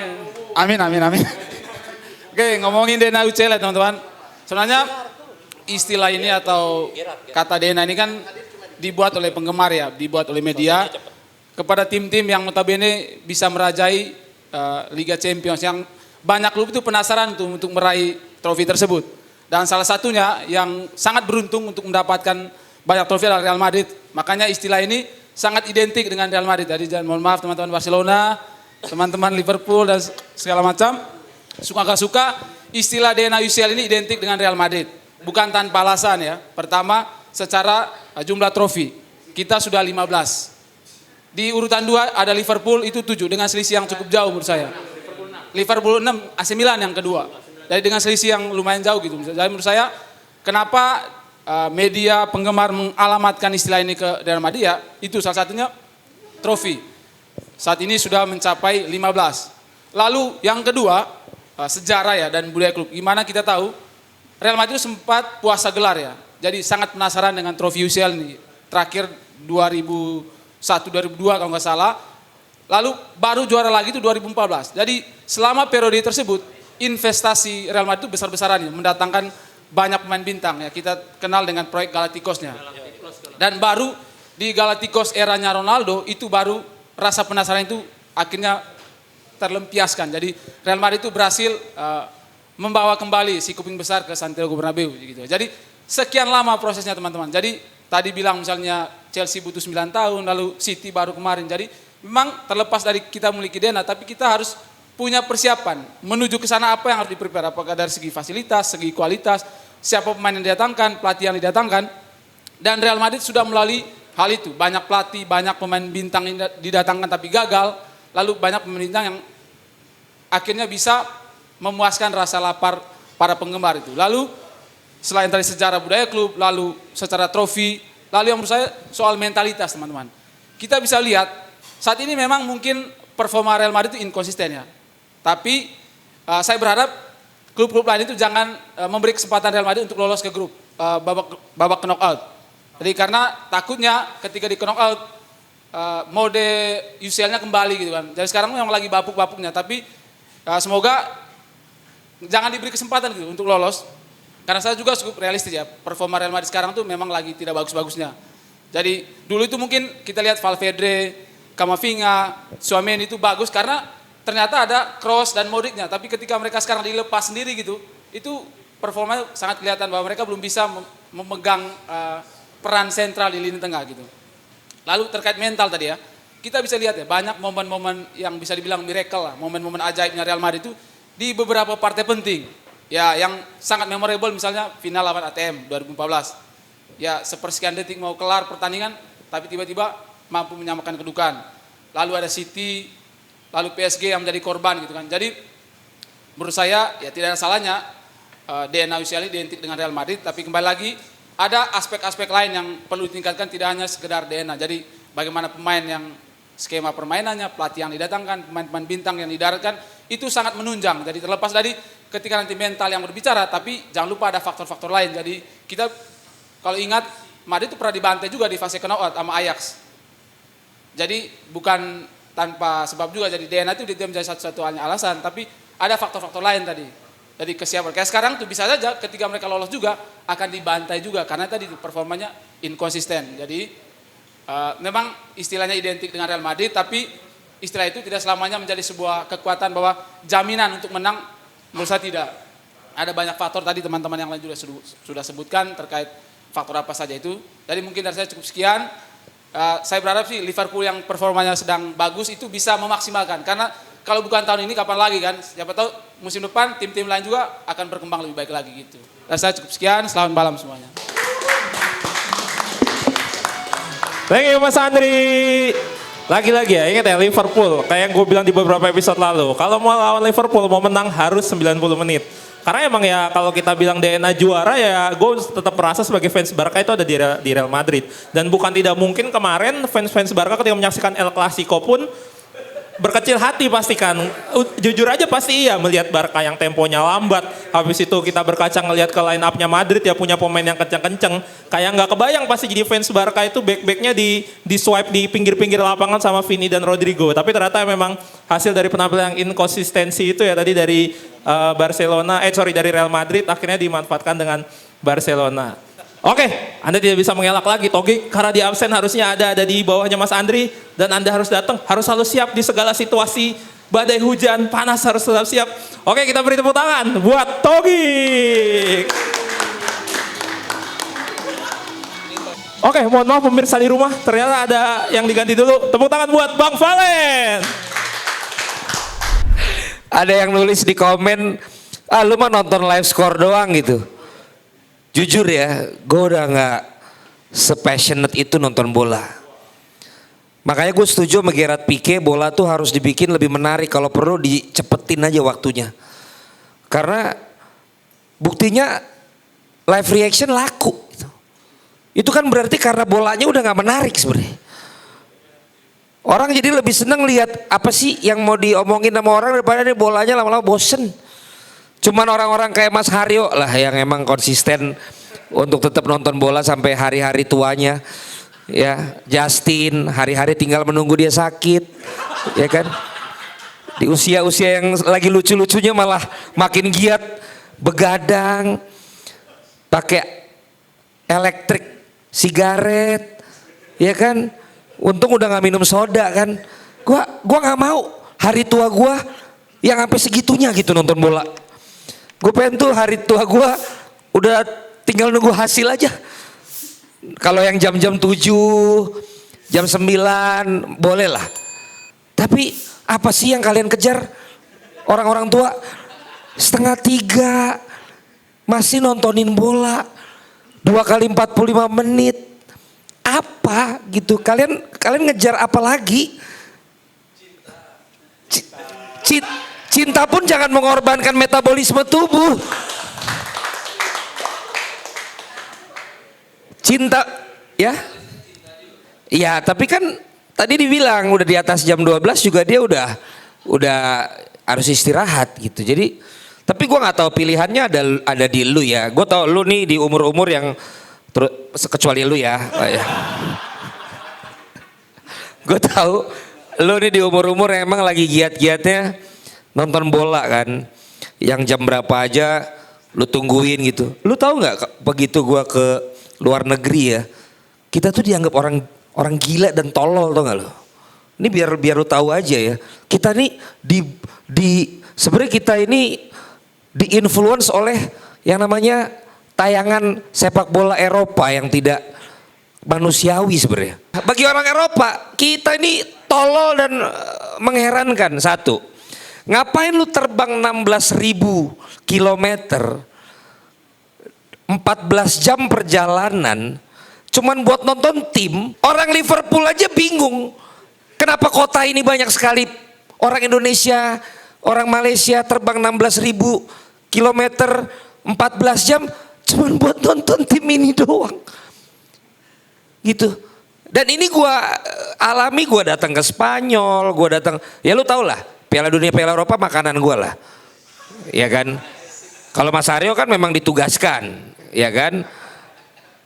J: Amin. Oke, ngomongin DNA UCL ya teman-teman. Sebenarnya istilah ini atau kata DNA ini kan dibuat oleh penggemar ya, dibuat oleh media kepada tim-tim yang notabene bisa merajai Liga Champions, yang banyak klub itu penasaran untuk meraih trofi tersebut. Dan salah satunya yang sangat beruntung untuk mendapatkan banyak trofi adalah Real Madrid. Makanya istilah ini sangat identik dengan Real Madrid. Jadi jangan mohon maaf teman-teman Barcelona, teman-teman Liverpool dan segala macam. Suka gak suka, istilah DNA UCL ini identik dengan Real Madrid. Bukan tanpa alasan ya. Pertama, secara jumlah trofi. Kita sudah 15. Di urutan 2 ada Liverpool itu 7 dengan selisih yang cukup jauh menurut saya. Liverpool 6, AC Milan yang kedua. Jadi dengan selisih yang lumayan jauh gitu. Jadi menurut saya, kenapa media penggemar mengalamatkan istilah ini ke Real Madrid ya, itu salah satunya trofi. Saat ini sudah mencapai 15. Lalu yang kedua, sejarah ya dan budaya klub. Gimana kita tahu Real Madrid sempat puasa gelar ya. Jadi sangat penasaran dengan trofi UCL ini. Terakhir 2001-2002 kalau nggak salah. Lalu baru juara lagi itu 2014. Jadi selama periode tersebut investasi Real Madrid itu besar-besaran ya, mendatangkan banyak pemain bintang ya. Kita kenal dengan proyek Galacticosnya. Dan baru di Galacticos eranya Ronaldo itu baru rasa penasaran itu akhirnya terlempiaskan. Jadi Real Madrid itu berhasil membawa kembali si kuping besar ke Santiago Bernabeu gitu. Jadi sekian lama prosesnya teman-teman. Jadi tadi bilang misalnya Chelsea butuh 9 tahun, lalu City baru kemarin. Jadi memang terlepas dari kita memiliki dana, tapi kita harus punya persiapan menuju ke sana. Apa yang harus di-prepare, apakah dari segi fasilitas, segi kualitas, siapa pemain yang didatangkan, pelatih yang didatangkan. Dan Real Madrid sudah melalui hal itu. Banyak pelatih, banyak pemain bintang yang didatangkan tapi gagal. Lalu banyak pemain bintang yang akhirnya bisa memuaskan rasa lapar para penggemar itu. Lalu selain dari sejarah budaya klub, lalu secara trofi, lalu yang menurut saya soal mentalitas teman-teman. Kita bisa lihat saat ini memang mungkin performa Real Madrid itu inkonsisten ya. Tapi saya berharap klub-klub lain itu jangan memberi kesempatan Real Madrid untuk lolos ke grup babak knockout. Jadi karena takutnya ketika di knockout mode UCL-nya kembali gitu kan. Jadi sekarang memang lagi bapuk-bapuknya, tapi semoga jangan diberi kesempatan gitu untuk lolos. Karena saya juga cukup realistis ya, performa Real Madrid sekarang tuh memang lagi tidak bagus-bagusnya. Jadi dulu itu mungkin kita lihat Valverde, Camavinga, Tchouaméni itu bagus karena ternyata ada Kroos dan Modric-nya. Tapi ketika mereka sekarang dilepas sendiri gitu, itu performanya sangat kelihatan bahwa mereka belum bisa memegang peran sentral di lini tengah gitu. Lalu terkait mental tadi ya, kita bisa lihat ya banyak momen-momen yang bisa dibilang miracle lah, momen-momen ajaibnya Real Madrid itu di beberapa partai penting. Ya yang sangat memorable misalnya final lawan ATM 2014. Ya sepersekian detik mau kelar pertandingan tapi tiba-tiba mampu menyamakan kedudukan. Lalu ada City, lalu PSG yang menjadi korban gitu kan. Jadi menurut saya ya tidak ada salahnya DNA UCL identik dengan Real Madrid, tapi kembali lagi ada aspek-aspek lain yang perlu ditingkatkan, tidak hanya sekedar DNA. Jadi bagaimana pemain yang skema permainannya, pelatih yang didatangkan, pemain-pemain bintang yang didaratkan, itu sangat menunjang. Jadi terlepas dari ketika nanti mental yang berbicara, tapi jangan lupa ada faktor-faktor lain. Jadi kita kalau ingat, Madrid itu pernah dibantai juga di fase knockout sama Ajax. Jadi bukan tanpa sebab juga, jadi DNA itu tidak menjadi satu-satunya alasan, tapi ada faktor-faktor lain tadi. Jadi kesiapan, kayak sekarang tuh bisa saja ketika mereka lolos juga akan dibantai juga, karena tadi performanya inkonsisten. Jadi memang istilahnya identik dengan Real Madrid, tapi istilah itu tidak selamanya menjadi sebuah kekuatan bahwa jaminan untuk menang, menurut saya tidak. Ada banyak faktor tadi teman-teman yang lain juga sudah sebutkan terkait faktor apa saja itu. Jadi mungkin dari saya cukup sekian. Saya berharap sih Liverpool yang performanya sedang bagus itu bisa memaksimalkan, karena kalau bukan tahun ini kapan lagi kan, siapa tahu musim depan tim-tim lain juga akan berkembang lebih baik lagi gitu. Dan saya cukup sekian, selamat malam semuanya.
E: Thank you Mas Andri. Lagi-lagi ya, ingat ya Liverpool, kayak yang gue bilang di beberapa episode lalu, kalau mau lawan Liverpool mau menang harus 90 menit. Karena emang ya kalau kita bilang DNA juara ya gue tetap merasa sebagai fans Barca itu ada di Real Madrid. Dan bukan tidak mungkin kemarin fans-fans Barca ketika menyaksikan El Clasico pun berkecil hati pastikan. Jujur aja pasti iya melihat Barca yang temponya lambat. Habis itu kita berkaca ngelihat ke line up-nya Madrid ya punya pemain yang kenceng-kenceng. Kayak nggak kebayang pasti jadi fans Barca itu back-backnya di swipe di pinggir-pinggir lapangan sama Vini dan Rodrigo. Tapi ternyata memang hasil dari penampilan yang inkonsistensi itu ya tadi dari dari Real Madrid akhirnya dimanfaatkan dengan Barcelona. Oke, Anda tidak bisa mengelak lagi. Togi karena di absen harusnya ada di bawahnya Mas Andri. Dan Anda harus datang, harus selalu siap di segala situasi. Badai hujan, panas harus selalu siap. Oke, kita beri tepuk tangan buat Togi. Oke, mohon maaf pemirsa di rumah. Ternyata ada yang diganti dulu. Tepuk tangan buat Bang Valen.
C: Ada yang nulis di komen, lu mah nonton live score doang gitu. Jujur ya, gue udah gak se-passionate itu nonton bola. Makanya gue setuju sama Gerard Pique, bola tuh harus dibikin lebih menarik. Kalau perlu dicepetin aja waktunya. Karena buktinya live reaction laku. Itu kan berarti karena bolanya udah gak menarik sebenarnya. Orang jadi lebih seneng lihat apa sih yang mau diomongin sama orang daripada nih bolanya lama-lama bosen. Cuman orang-orang kayak Mas Haryo lah yang emang konsisten untuk tetap nonton bola sampai hari-hari tuanya. Ya, Justin hari-hari tinggal menunggu dia sakit. Ya kan? Di usia-usia yang lagi lucu-lucunya malah makin giat begadang. Pakai elektrik sigaret. Ya kan? Untung udah gak minum soda kan. Gua gak mau hari tua gua yang sampai segitunya gitu nonton bola. Gue pengen tuh hari tua gue udah tinggal nunggu hasil aja. Kalau yang jam-jam 7, jam 9 boleh lah. Tapi apa sih yang kalian kejar? Orang-orang tua 2:30 masih nontonin bola 2 kali 45 menit. Apa gitu? Kalian ngejar apa lagi? Cinta pun jangan mengorbankan metabolisme tubuh. Cinta, ya? Iya, tapi kan tadi dibilang udah di atas jam 12 juga dia udah harus istirahat gitu. Jadi, tapi gue nggak tahu pilihannya ada di lu ya. Gue tahu lu nih di umur-umur yang kecuali lu ya. Gue tahu lu nih di umur-umur yang emang lagi giat-giatnya nonton bola kan, yang jam berapa aja lu tungguin gitu. Lu tahu nggak begitu gua ke luar negeri ya, kita tuh dianggap orang gila dan tolol, tau nggak lu? Ini biar lu tahu aja ya. Kita nih sebenarnya kita ini diinfluence oleh yang namanya tayangan sepak bola Eropa yang tidak manusiawi sebenarnya. Bagi orang Eropa kita ini tolol dan mengherankan. Satu, ngapain lu terbang 16.000 kilometer 14 jam perjalanan cuman buat nonton tim? Orang Liverpool aja bingung kenapa kota ini banyak sekali orang Indonesia, orang Malaysia terbang 16.000 kilometer 14 jam cuman buat nonton tim ini doang gitu. Dan ini gua alami, gua datang ke Spanyol, gua datang, ya lu tau lah, Piala Dunia, Piala Eropa makanan gue lah, ya kan. Kalau Mas Aryo kan memang ditugaskan, ya kan.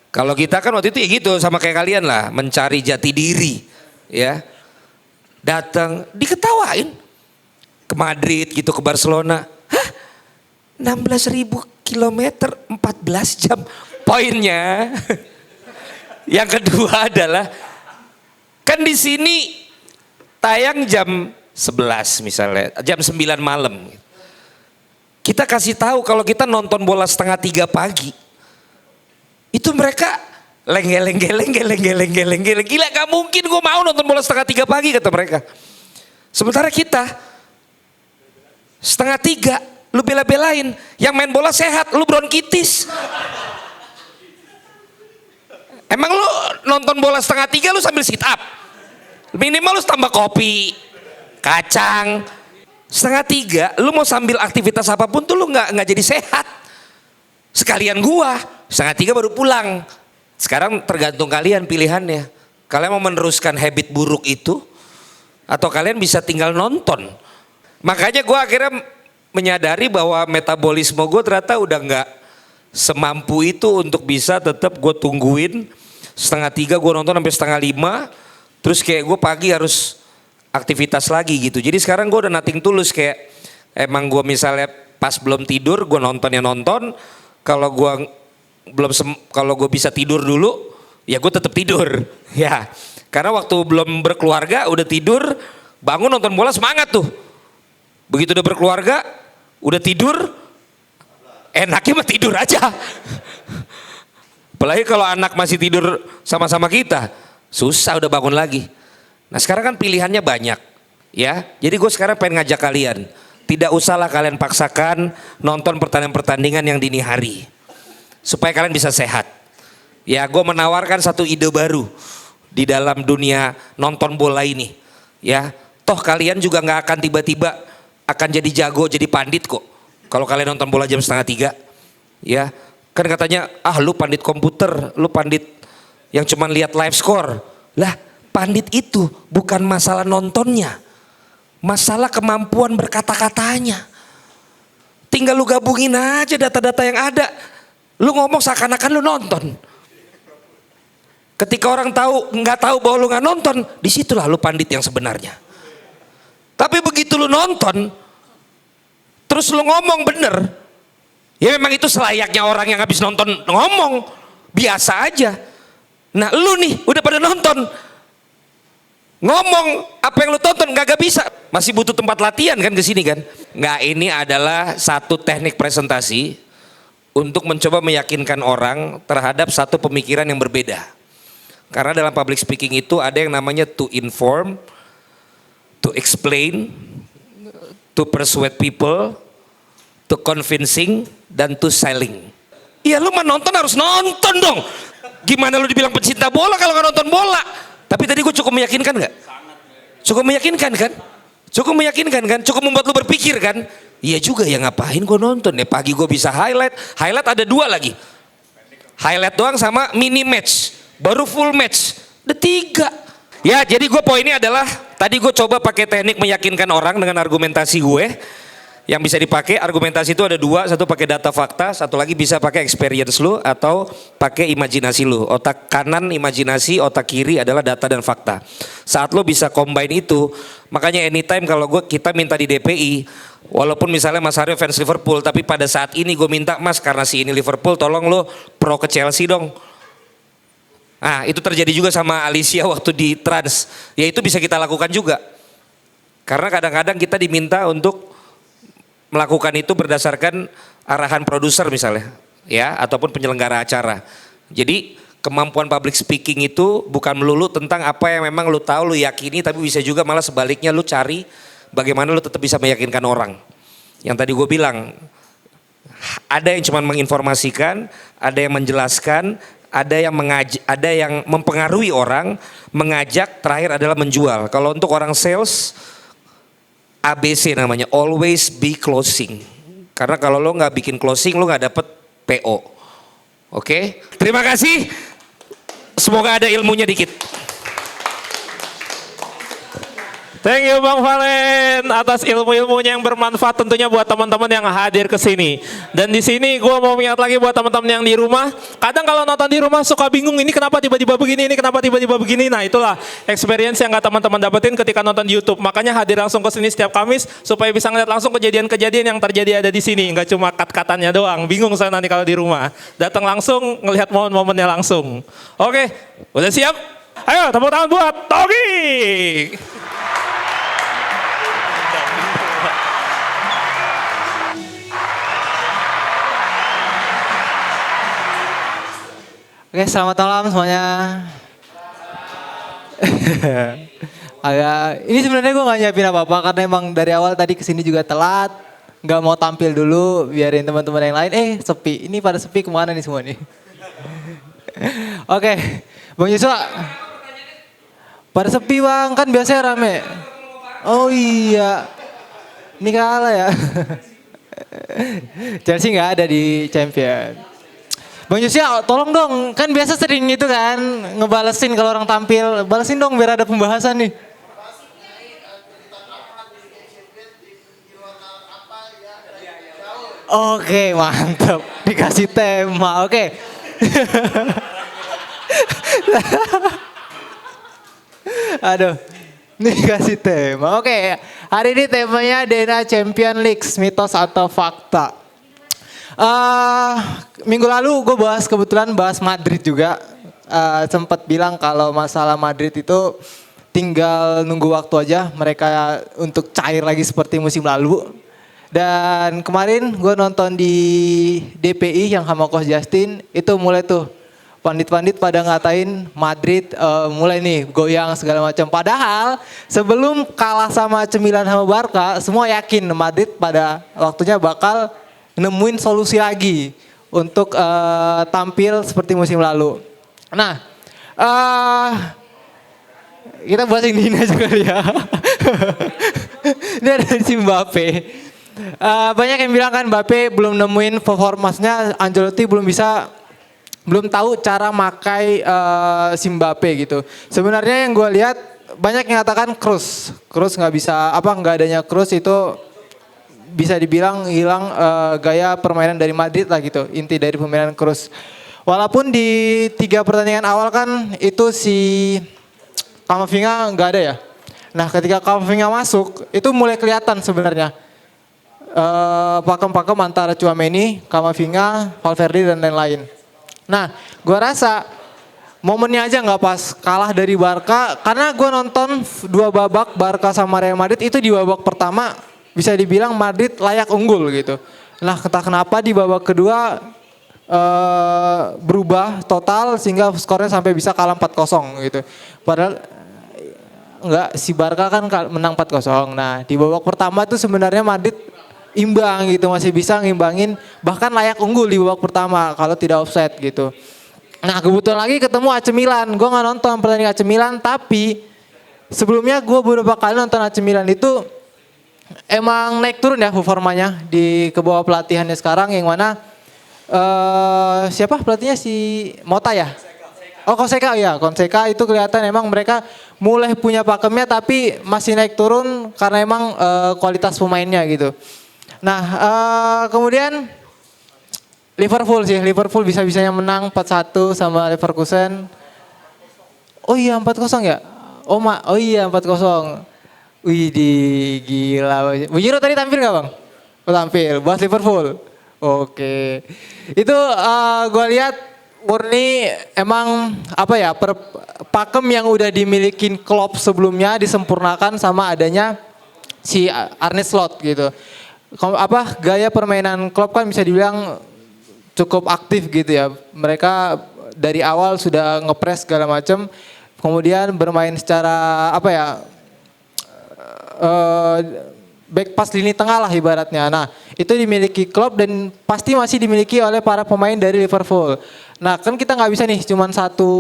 C: Kalau kita kan waktu itu ya gitu sama kayak kalian lah, mencari jati diri, ya. datang diketawain ke Madrid gitu, ke Barcelona. Hah? 16.000 kilometer 14 jam. Poinnya yang kedua adalah kan di sini tayang jam 11 misalnya, jam 9 malam. Kita kasih tahu kalau kita nonton bola 2:30 pagi. Itu mereka lenggel. Gila, gak mungkin gue mau nonton bola 2:30 pagi kata mereka. Sementara kita 2:30 lu bela-belain, yang main bola sehat, lu bronkitis. Emang lu nonton bola 2:30 lu sambil sit up? Minimal lu tambah kopi, kacang. 2:30 lu mau sambil aktivitas apapun tuh lu nggak jadi sehat. Sekalian gua 2:30 baru pulang. Sekarang tergantung kalian pilihannya. Kalian mau meneruskan habit buruk itu atau kalian bisa tinggal nonton. Makanya gua akhirnya menyadari bahwa metabolisme gue ternyata udah nggak semampu itu untuk bisa tetap gue tungguin 2:30 gue nonton sampai 4:30, terus kayak gue pagi harus aktivitas lagi gitu. Jadi sekarang gue udah nothing tulus, kayak emang gue misalnya pas belum tidur gue nonton, kalau gue bisa tidur dulu ya gue tetap tidur ya, karena waktu belum berkeluarga udah tidur, bangun nonton bola semangat tuh. Begitu udah berkeluarga, udah tidur, enaknya mah tidur aja. Apalagi kalau anak masih tidur sama-sama kita, susah udah bangun lagi. Nah sekarang kan pilihannya banyak ya. Jadi gue sekarang pengen ngajak kalian, tidak usahlah kalian paksakan nonton pertandingan-pertandingan yang dini hari. Supaya kalian bisa sehat. Ya gue menawarkan satu ide baru di dalam dunia nonton bola ini. Ya toh kalian juga gak akan tiba-tiba akan jadi jago, jadi pandit kok. Kalau kalian nonton bola jam 2:30, ya kan katanya, lu pandit komputer, lu pandit yang cuman lihat live score. Lah, pandit itu bukan masalah nontonnya, masalah kemampuan berkata-katanya. Tinggal lu gabungin aja data-data yang ada, lu ngomong seakan-akan lu nonton. Ketika orang nggak tahu bahwa lu nggak nonton, disitulah lu pandit yang sebenarnya. Tapi begitu lu nonton, terus lu ngomong bener, ya memang itu selayaknya orang yang habis nonton ngomong, biasa aja. Nah lu nih udah pada nonton, ngomong apa yang lu tonton gak bisa, masih butuh tempat latihan kan kesini kan. Nggak, ini adalah satu teknik presentasi untuk mencoba meyakinkan orang terhadap satu pemikiran yang berbeda. Karena dalam public speaking itu ada yang namanya to inform, to explain, to persuade people, to convincing, dan to selling. Iya lu mah nonton harus nonton dong. Gimana lu dibilang pecinta bola kalau gak nonton bola? Tapi tadi gue cukup meyakinkan gak? Cukup meyakinkan kan? Cukup meyakinkan kan? Cukup membuat lu berpikir kan? Iya juga ya, ngapain gue nonton ya, pagi gue bisa highlight. Highlight ada 2 lagi. Highlight doang sama mini match. Baru full match. Ada 3. Ya jadi gue poinnya adalah tadi gue coba pakai teknik meyakinkan orang dengan argumentasi gue. Yang bisa dipakai argumentasi itu ada 2, satu pakai data fakta, satu lagi bisa pakai experience lu atau pakai imajinasi lu. Otak kanan imajinasi, otak kiri adalah data dan fakta. Saat lu bisa combine itu, makanya anytime kalau kita minta di DPI, walaupun misalnya Mas Aryo fans Liverpool, tapi pada saat ini gue minta, Mas karena si ini Liverpool tolong lu pro ke Chelsea dong. Nah itu terjadi juga sama Alicia waktu di Trans, ya itu bisa kita lakukan juga. Karena kadang-kadang kita diminta untuk melakukan itu berdasarkan arahan produser misalnya, ya ataupun penyelenggara acara. Jadi kemampuan public speaking itu bukan melulu tentang apa yang memang lu tahu, lu yakini, tapi bisa juga malah sebaliknya lu cari bagaimana lu tetap bisa meyakinkan orang. Yang tadi gue bilang, ada yang cuma menginformasikan, ada yang menjelaskan, ada yang mempengaruhi orang, mengajak, terakhir adalah menjual. Kalau untuk orang sales, ABC namanya, always be closing. Karena kalau lo nggak bikin closing, lo nggak dapet PO. Oke? Terima kasih. Semoga ada ilmunya dikit.
E: Thank you Bang Valen atas ilmu-ilmunya yang bermanfaat tentunya buat teman-teman yang hadir ke sini. Dan di sini gue mau ingat lagi buat teman-teman yang di rumah. Kadang kalau nonton di rumah suka bingung ini kenapa tiba-tiba begini, ini kenapa tiba-tiba begini. Nah itulah experience yang gak teman-teman dapetin ketika nonton di YouTube. Makanya hadir langsung ke sini setiap Kamis supaya bisa ngeliat langsung kejadian-kejadian yang terjadi ada di sini. Gak cuma cut-cutannya doang. Bingung saya nanti kalau di rumah. Datang langsung ngelihat momen-momennya langsung. Oke, udah siap? Ayo tepuk tangan buat Togi.
K: Oke, selamat malam semuanya. Ini sebenarnya gue gak nyiapin apa-apa karena emang dari awal tadi kesini juga telat. Gak mau tampil dulu, biarin teman-teman yang lain. Sepi, ini pada sepi kemana nih semua nih? Oke, Bang Yuswa. Pada sepi bang, kan biasanya rame. Oh iya, ini kalah ya. Chelsea gak ada di champion. Bang Yusya, tolong dong, kan biasa sering gitu kan, ngebalesin kalau orang tampil. Balesin dong biar ada pembahasan nih. Oke, mantap. Dikasih tema, oke. Aduh, dikasih tema. Oke, hari ini temanya DNA Champion League, mitos atau fakta. Minggu lalu gue kebetulan bahas Madrid juga. Sempat bilang kalau masalah Madrid itu tinggal nunggu waktu aja mereka untuk cair lagi seperti musim lalu. Dan kemarin gue nonton di DPI yang sama Coach Justin, itu mulai tuh pandit-pandit pada ngatain Madrid mulai nih goyang segala macam. Padahal sebelum kalah sama cemilan sama Barca, semua yakin Madrid pada waktunya bakal nemuin solusi lagi untuk tampil seperti musim lalu. Nah, kita bahas ini aja kali ya. Ini ada si Mbappe. Banyak yang bilang kan Mbappe belum nemuin performanya, Ancelotti belum tahu cara makai si Mbappe gitu. Sebenarnya yang gue lihat banyak yang mengatakan Kroos nggak bisa, nggak adanya Kroos itu bisa dibilang hilang gaya permainan dari Madrid lah gitu, inti dari permainan Kroos. Walaupun di 3 pertandingan awal kan itu si Camavinga nggak ada ya. Nah ketika Camavinga masuk itu mulai kelihatan sebenarnya pakem-pakem antara Tchouaméni, Camavinga, Valverde dan lain-lain. Nah gue rasa momennya aja nggak pas kalah dari Barca, karena gue nonton 2 babak Barca sama Real Madrid itu di babak pertama bisa dibilang Madrid layak unggul gitu. Nah entah kenapa di babak kedua berubah total sehingga skornya sampai bisa kalah 4-0 gitu. Padahal enggak, si Barca kan menang 4-0. Nah di babak pertama tuh sebenarnya Madrid imbang gitu, masih bisa ngimbangin, bahkan layak unggul di babak pertama kalau tidak offside gitu. Nah kebetulan lagi ketemu AC Milan. Gue gak nonton pertandingan AC Milan, tapi sebelumnya gue beberapa kali nonton AC Milan itu emang naik turun ya performanya di ke bawah pelatihannya sekarang, yang mana siapa pelatihnya, si Mota ya? Oh Fonseca ya, Fonseca itu kelihatan emang mereka mulai punya pakemnya tapi masih naik turun karena emang kualitas pemainnya gitu. Nah kemudian Liverpool bisa-bisanya menang 4-1 sama Leverkusen. Oh iya 4-0 ya? Oh iya 4-0. Wih gila. Bu Jiro tadi tampil gak bang? Oh, tampil, buat Liverpool. Oke. Itu gue lihat murni emang pakem yang udah dimiliki Klopp sebelumnya disempurnakan sama adanya si Arne Slot gitu. Gaya permainan Klopp kan bisa dibilang cukup aktif gitu ya. Mereka dari awal sudah ngepres segala macam, kemudian bermain secara back pass lini tengah lah ibaratnya. Nah itu dimiliki Klopp dan pasti masih dimiliki oleh para pemain dari Liverpool. Nah kan kita nggak bisa nih cuman satu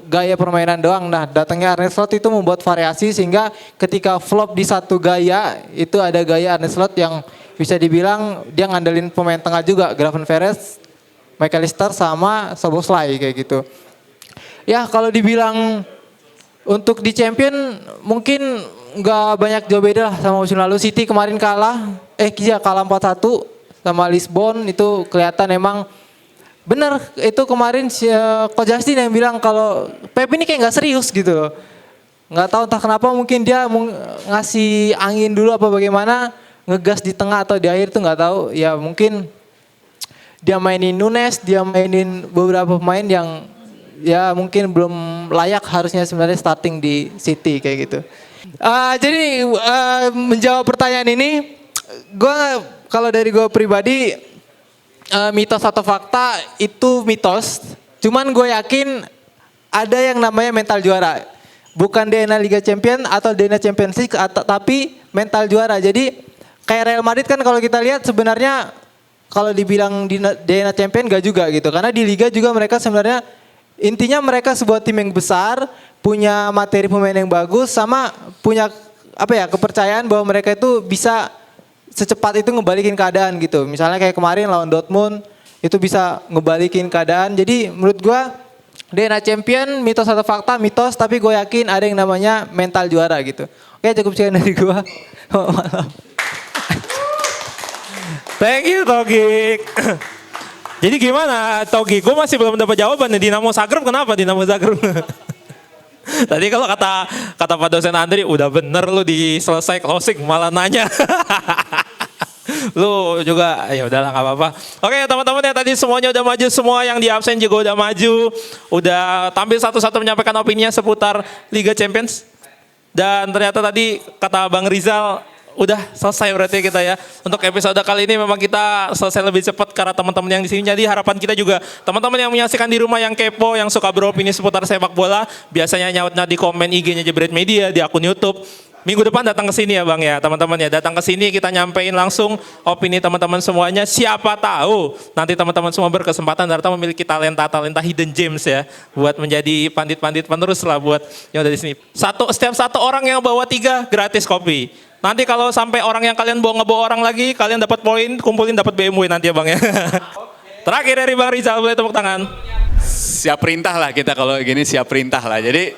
K: gaya permainan doang. Nah datangnya Arne Slot itu membuat variasi sehingga ketika flop di satu gaya itu ada gaya Arne Slot yang bisa dibilang dia ngandelin pemain tengah juga, Gravenberch, McAllister sama Szoboszlai kayak gitu. Ya kalau dibilang untuk di champion mungkin nggak banyak jauh beda lah sama musim lalu. City kemarin kalah, kalah 4-1 sama Lisbon, itu kelihatan emang bener itu kemarin si Coach Justin yang bilang kalau Pep ini kayak nggak serius gitu loh. Nggak tahu entah kenapa, mungkin dia ngasih angin dulu apa bagaimana, ngegas di tengah atau di akhir tuh nggak tahu. Ya mungkin dia mainin Nunes, dia mainin beberapa pemain yang ya mungkin belum layak harusnya sebenarnya starting di City kayak gitu. Jadi menjawab pertanyaan ini, kalau dari gue pribadi, mitos atau fakta itu mitos. Cuman gue yakin ada yang namanya mental juara. Bukan DNA Liga Champion atau DNA Champions League, tapi mental juara. Jadi kayak Real Madrid kan kalau kita lihat sebenarnya kalau dibilang DNA Champion gak juga gitu. Karena di Liga juga mereka sebenarnya intinya mereka sebuah tim yang besar, punya materi pemain yang bagus, sama punya kepercayaan bahwa mereka itu bisa secepat itu ngebalikin keadaan gitu. Misalnya kayak kemarin lawan Dortmund itu bisa ngebalikin keadaan. Jadi menurut gua DNA Champion mitos atau fakta, mitos, tapi gue yakin ada yang namanya mental juara gitu. Oke, cukup sekian dari gue.
E: Thank you Togik. Jadi gimana Togi? Gue masih belum dapat jawaban nih, Dinamo Zagreb kenapa Dinamo Zagreb? Tadi kalau kata Pak dosen Andri, udah bener lu di selesai closing malah nanya. Lu juga ya udahlah nggak apa-apa. Oke teman-teman ya, tadi semuanya udah maju, semua yang di absen juga udah maju, udah tampil satu-satu menyampaikan opininya seputar Liga Champions. Dan ternyata tadi kata Bang Rizal udah selesai berarti kita ya. Untuk episode kali ini memang kita selesai lebih cepat karena teman-teman yang di sini. Jadi harapan kita juga teman-teman yang menyaksikan di rumah yang kepo, yang suka beropini seputar sepak bola, biasanya nyautnya di komen IG-nya Jebret Media, di akun YouTube. Minggu depan datang ke sini ya Bang ya, teman-teman ya. Datang ke sini kita nyampein langsung opini teman-teman semuanya. Siapa tahu nanti teman-teman semua berkesempatan ternyata memiliki talenta hidden gems ya, buat menjadi pandit-pandit penerus lah buat yang ada di sini. Setiap satu orang yang bawa 3 gratis kopi. Nanti kalau sampai orang yang kalian ngebawa orang lagi, kalian dapat poin, kumpulin dapat BMW nanti ya Bang ya. Terakhir dari Bang Rizal, boleh tepuk tangan.
B: Siap perintah lah kita kalau gini, siap perintah lah. Jadi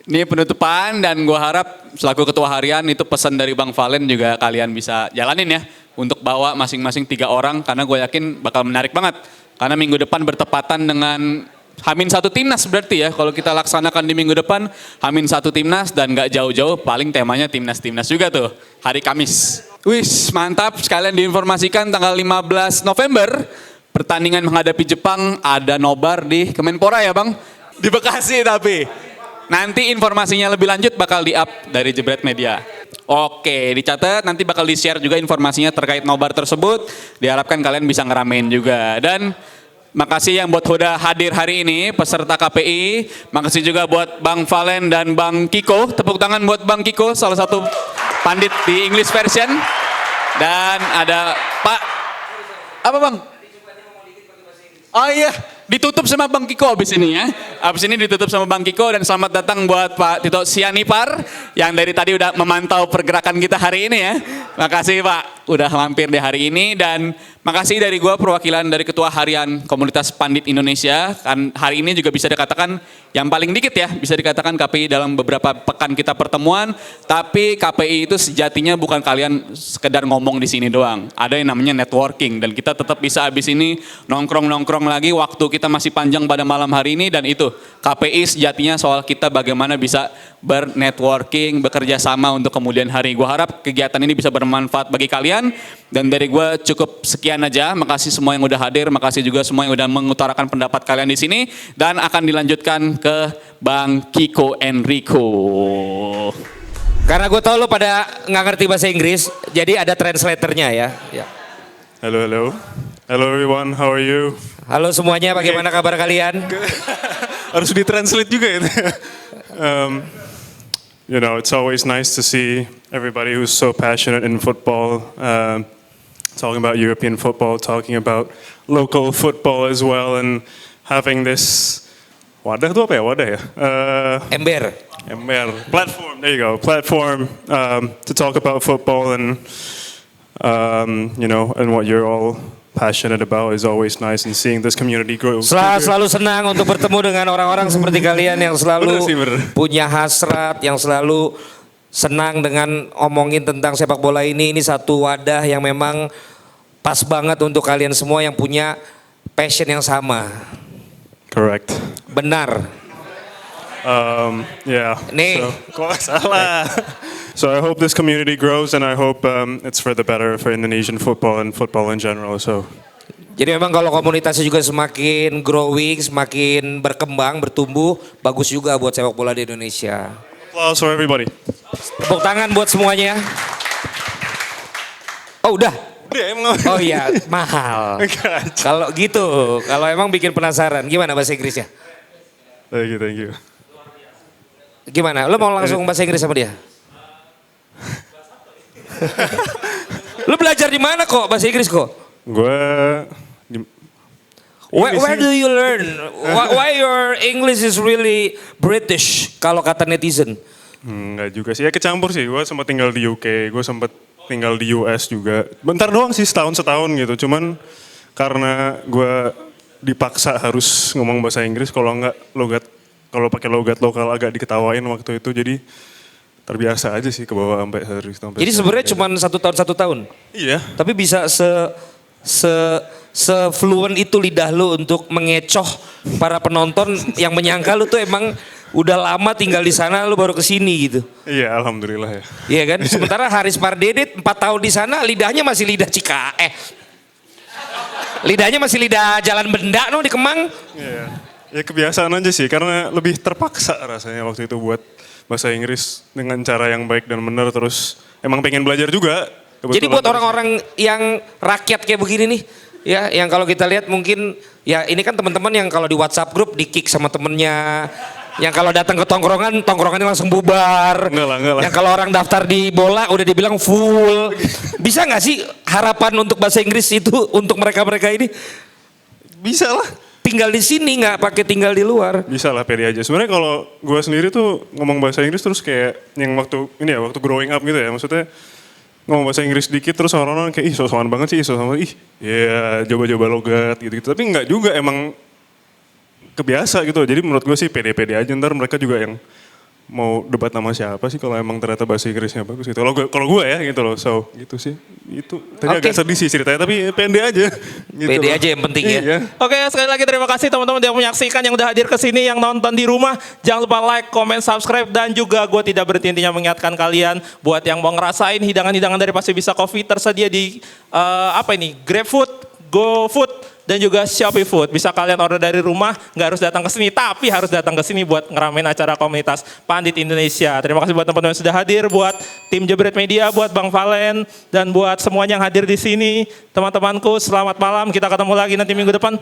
B: ini penutupan dan gue harap selaku ketua harian itu pesan dari Bang Valen juga kalian bisa jalanin ya. Untuk bawa masing-masing 3 orang karena gue yakin bakal menarik banget. Karena minggu depan bertepatan dengan H-1 timnas berarti ya. Kalau kita laksanakan di minggu depan H-1 timnas dan gak jauh-jauh paling temanya timnas-timnas juga tuh. Hari Kamis. Wis mantap, sekalian diinformasikan tanggal 15 November. Pertandingan menghadapi Jepang ada nobar di Kemenpora ya Bang. Di Bekasi tapi. Nanti informasinya lebih lanjut bakal di-up dari Jebret Media. Oke, dicatat nanti bakal di-share juga informasinya terkait nobar tersebut. Diharapkan kalian bisa ngeramein juga. Dan makasih yang buat udah hadir hari ini, peserta KPI. Makasih juga buat Bang Valen dan Bang Kiko. Tepuk tangan buat Bang Kiko, salah satu pandit di English version. Dan ada Pak, apa Bang? Oh iya, ditutup sama Bang Kiko abis ini ya. Abis ini ditutup sama Bang Kiko dan selamat datang buat Pak Tito Sianipar yang dari tadi udah memantau pergerakan kita hari ini ya. Makasih Pak udah mampir di hari ini dan makasih dari gue perwakilan dari Ketua Harian Komunitas Pandit Indonesia. Kan hari ini juga bisa dikatakan yang paling dikit ya, bisa dikatakan KPI dalam beberapa pekan kita pertemuan. Tapi KPI itu sejatinya bukan kalian sekedar ngomong di sini doang. Ada yang namanya networking dan kita tetap bisa abis ini nongkrong-nongkrong lagi. Waktu kita masih panjang pada malam hari ini dan itu KPI sejatinya soal kita bagaimana bisa bernetworking, bekerja sama untuk kemudian hari. Gue harap kegiatan ini bisa bermanfaat bagi kalian dan dari gue cukup sekian aja. Makasih semua yang udah hadir, makasih juga semua yang udah mengutarakan pendapat kalian di sini dan akan dilanjutkan ke Bang Kiko Enrico.
C: Karena gue tau lo pada nggak ngerti bahasa Inggris, jadi ada translatornya ya.
D: Hello. Hello everyone, how are you?
C: Halo semuanya, bagaimana kabar kalian?
D: Harus ditranslate juga ya. You know, it's always nice to see everybody who's so passionate in football, talking about European football, talking about local football as well, and having this wadah itu apa ya? Wadah ya?
C: Ember.
D: Platform. There you go. Platform to talk about football and you know, and what you're all passionate about is always nice, and seeing this community grow.
C: Selalu senang untuk bertemu dengan orang-orang seperti kalian yang selalu punya hasrat, yang selalu senang dengan omongin tentang sepak bola ini. Ini satu wadah yang memang pas banget untuk kalian semua yang punya passion yang sama.
D: Correct.
C: Benar.
D: Yeah.
C: Nih.
D: Kok salah? So I hope this community grows, and I hope it's for the better for Indonesian football and football in general. So.
C: Jadi memang kalau komunitasnya juga semakin growing, semakin berkembang, bertumbuh, bagus juga buat sepak bola di Indonesia.
D: Applause for everybody.
C: Tepuk tangan buat semuanya. Oh udah? Oh iya, mahal. Kalau gitu, kalau emang bikin penasaran, gimana bahasa Inggrisnya?
D: Thank you.
C: Gimana? Lo mau langsung bahasa Inggris sama dia? Lo belajar di mana kok bahasa Inggris kok?
D: Gue
C: Where do you learn? Why your English is really British kalau kata netizen?
D: Enggak juga sih, ya kecampur sih. Gue sempat tinggal di UK, gue sempat tinggal di US juga. Bentar doang sih, setahun gitu. Cuman karena gue dipaksa harus ngomong bahasa Inggris, kalau pakai logat lokal agak diketawain waktu itu. Jadi terbiasa aja sih ke bawah sampai
C: Jadi sebenarnya cuma 1 tahun?
D: Iya.
C: Tapi bisa se-fluent itu lidah lu untuk mengecoh para penonton yang menyangka lu tuh emang udah lama tinggal di sana, lu baru kesini gitu.
D: Iya, alhamdulillah ya.
C: Iya kan? Sementara Haris Pardede 4 tahun di sana, lidahnya masih lidah lidahnya masih lidah Jalan Benda di Kemang.
D: Iya. Ya kebiasaan aja sih, karena lebih terpaksa rasanya waktu itu buat bahasa Inggris dengan cara yang baik dan benar, terus emang pengen belajar juga.
C: Jadi buat orang-orang yang rakyat kayak begini nih, ya yang kalau kita lihat mungkin, ya ini kan teman-teman yang kalau di WhatsApp grup di-kick sama temennya, yang kalau datang ke tongkrongannya langsung bubar.
D: Enggak lah.
C: Yang kalau orang daftar di bola udah dibilang full. Bisa nggak sih harapan untuk bahasa Inggris itu untuk mereka-mereka ini?
D: Bisa lah.
C: Tinggal di sini nggak pakai tinggal di luar.
D: Bisa lah, pede aja. Sebenarnya kalau gue sendiri tuh ngomong bahasa Inggris terus kayak yang waktu growing up gitu ya, maksudnya ngomong bahasa Inggris dikit terus orang-orang kayak ih so-soan banget sih, ya coba-coba logat gitu-gitu. Tapi enggak juga, emang kebiasa gitu. Jadi menurut gue sih pede-pede aja, ntar mereka juga yang mau debat nama siapa sih kalau emang ternyata bahasa Inggrisnya bagus gitu. Kalau gue ya gitu loh, so gitu sih. Itu tadi agak sedih sih ceritanya, tapi pede aja. Gitu
C: Pede aja yang penting ya.
D: Iya.
E: Oke, sekali lagi terima kasih teman-teman yang menyaksikan, yang udah hadir ke sini, yang nonton di rumah. Jangan lupa like, comment, subscribe, dan juga gue tidak berhenti mengingatkan kalian buat yang mau ngerasain hidangan-hidangan dari Pasti Bisa Coffee tersedia di GrabFood, GoFood, dan juga Shopee Food. Bisa kalian order dari rumah, nggak harus datang ke sini, tapi harus datang ke sini buat ngeramein acara komunitas Pandit Indonesia. Terima kasih buat teman-teman yang sudah hadir, buat tim Jebret Media, buat Bang Valen, dan buat semuanya yang hadir di sini. Teman-temanku, selamat malam. Kita ketemu lagi nanti minggu depan.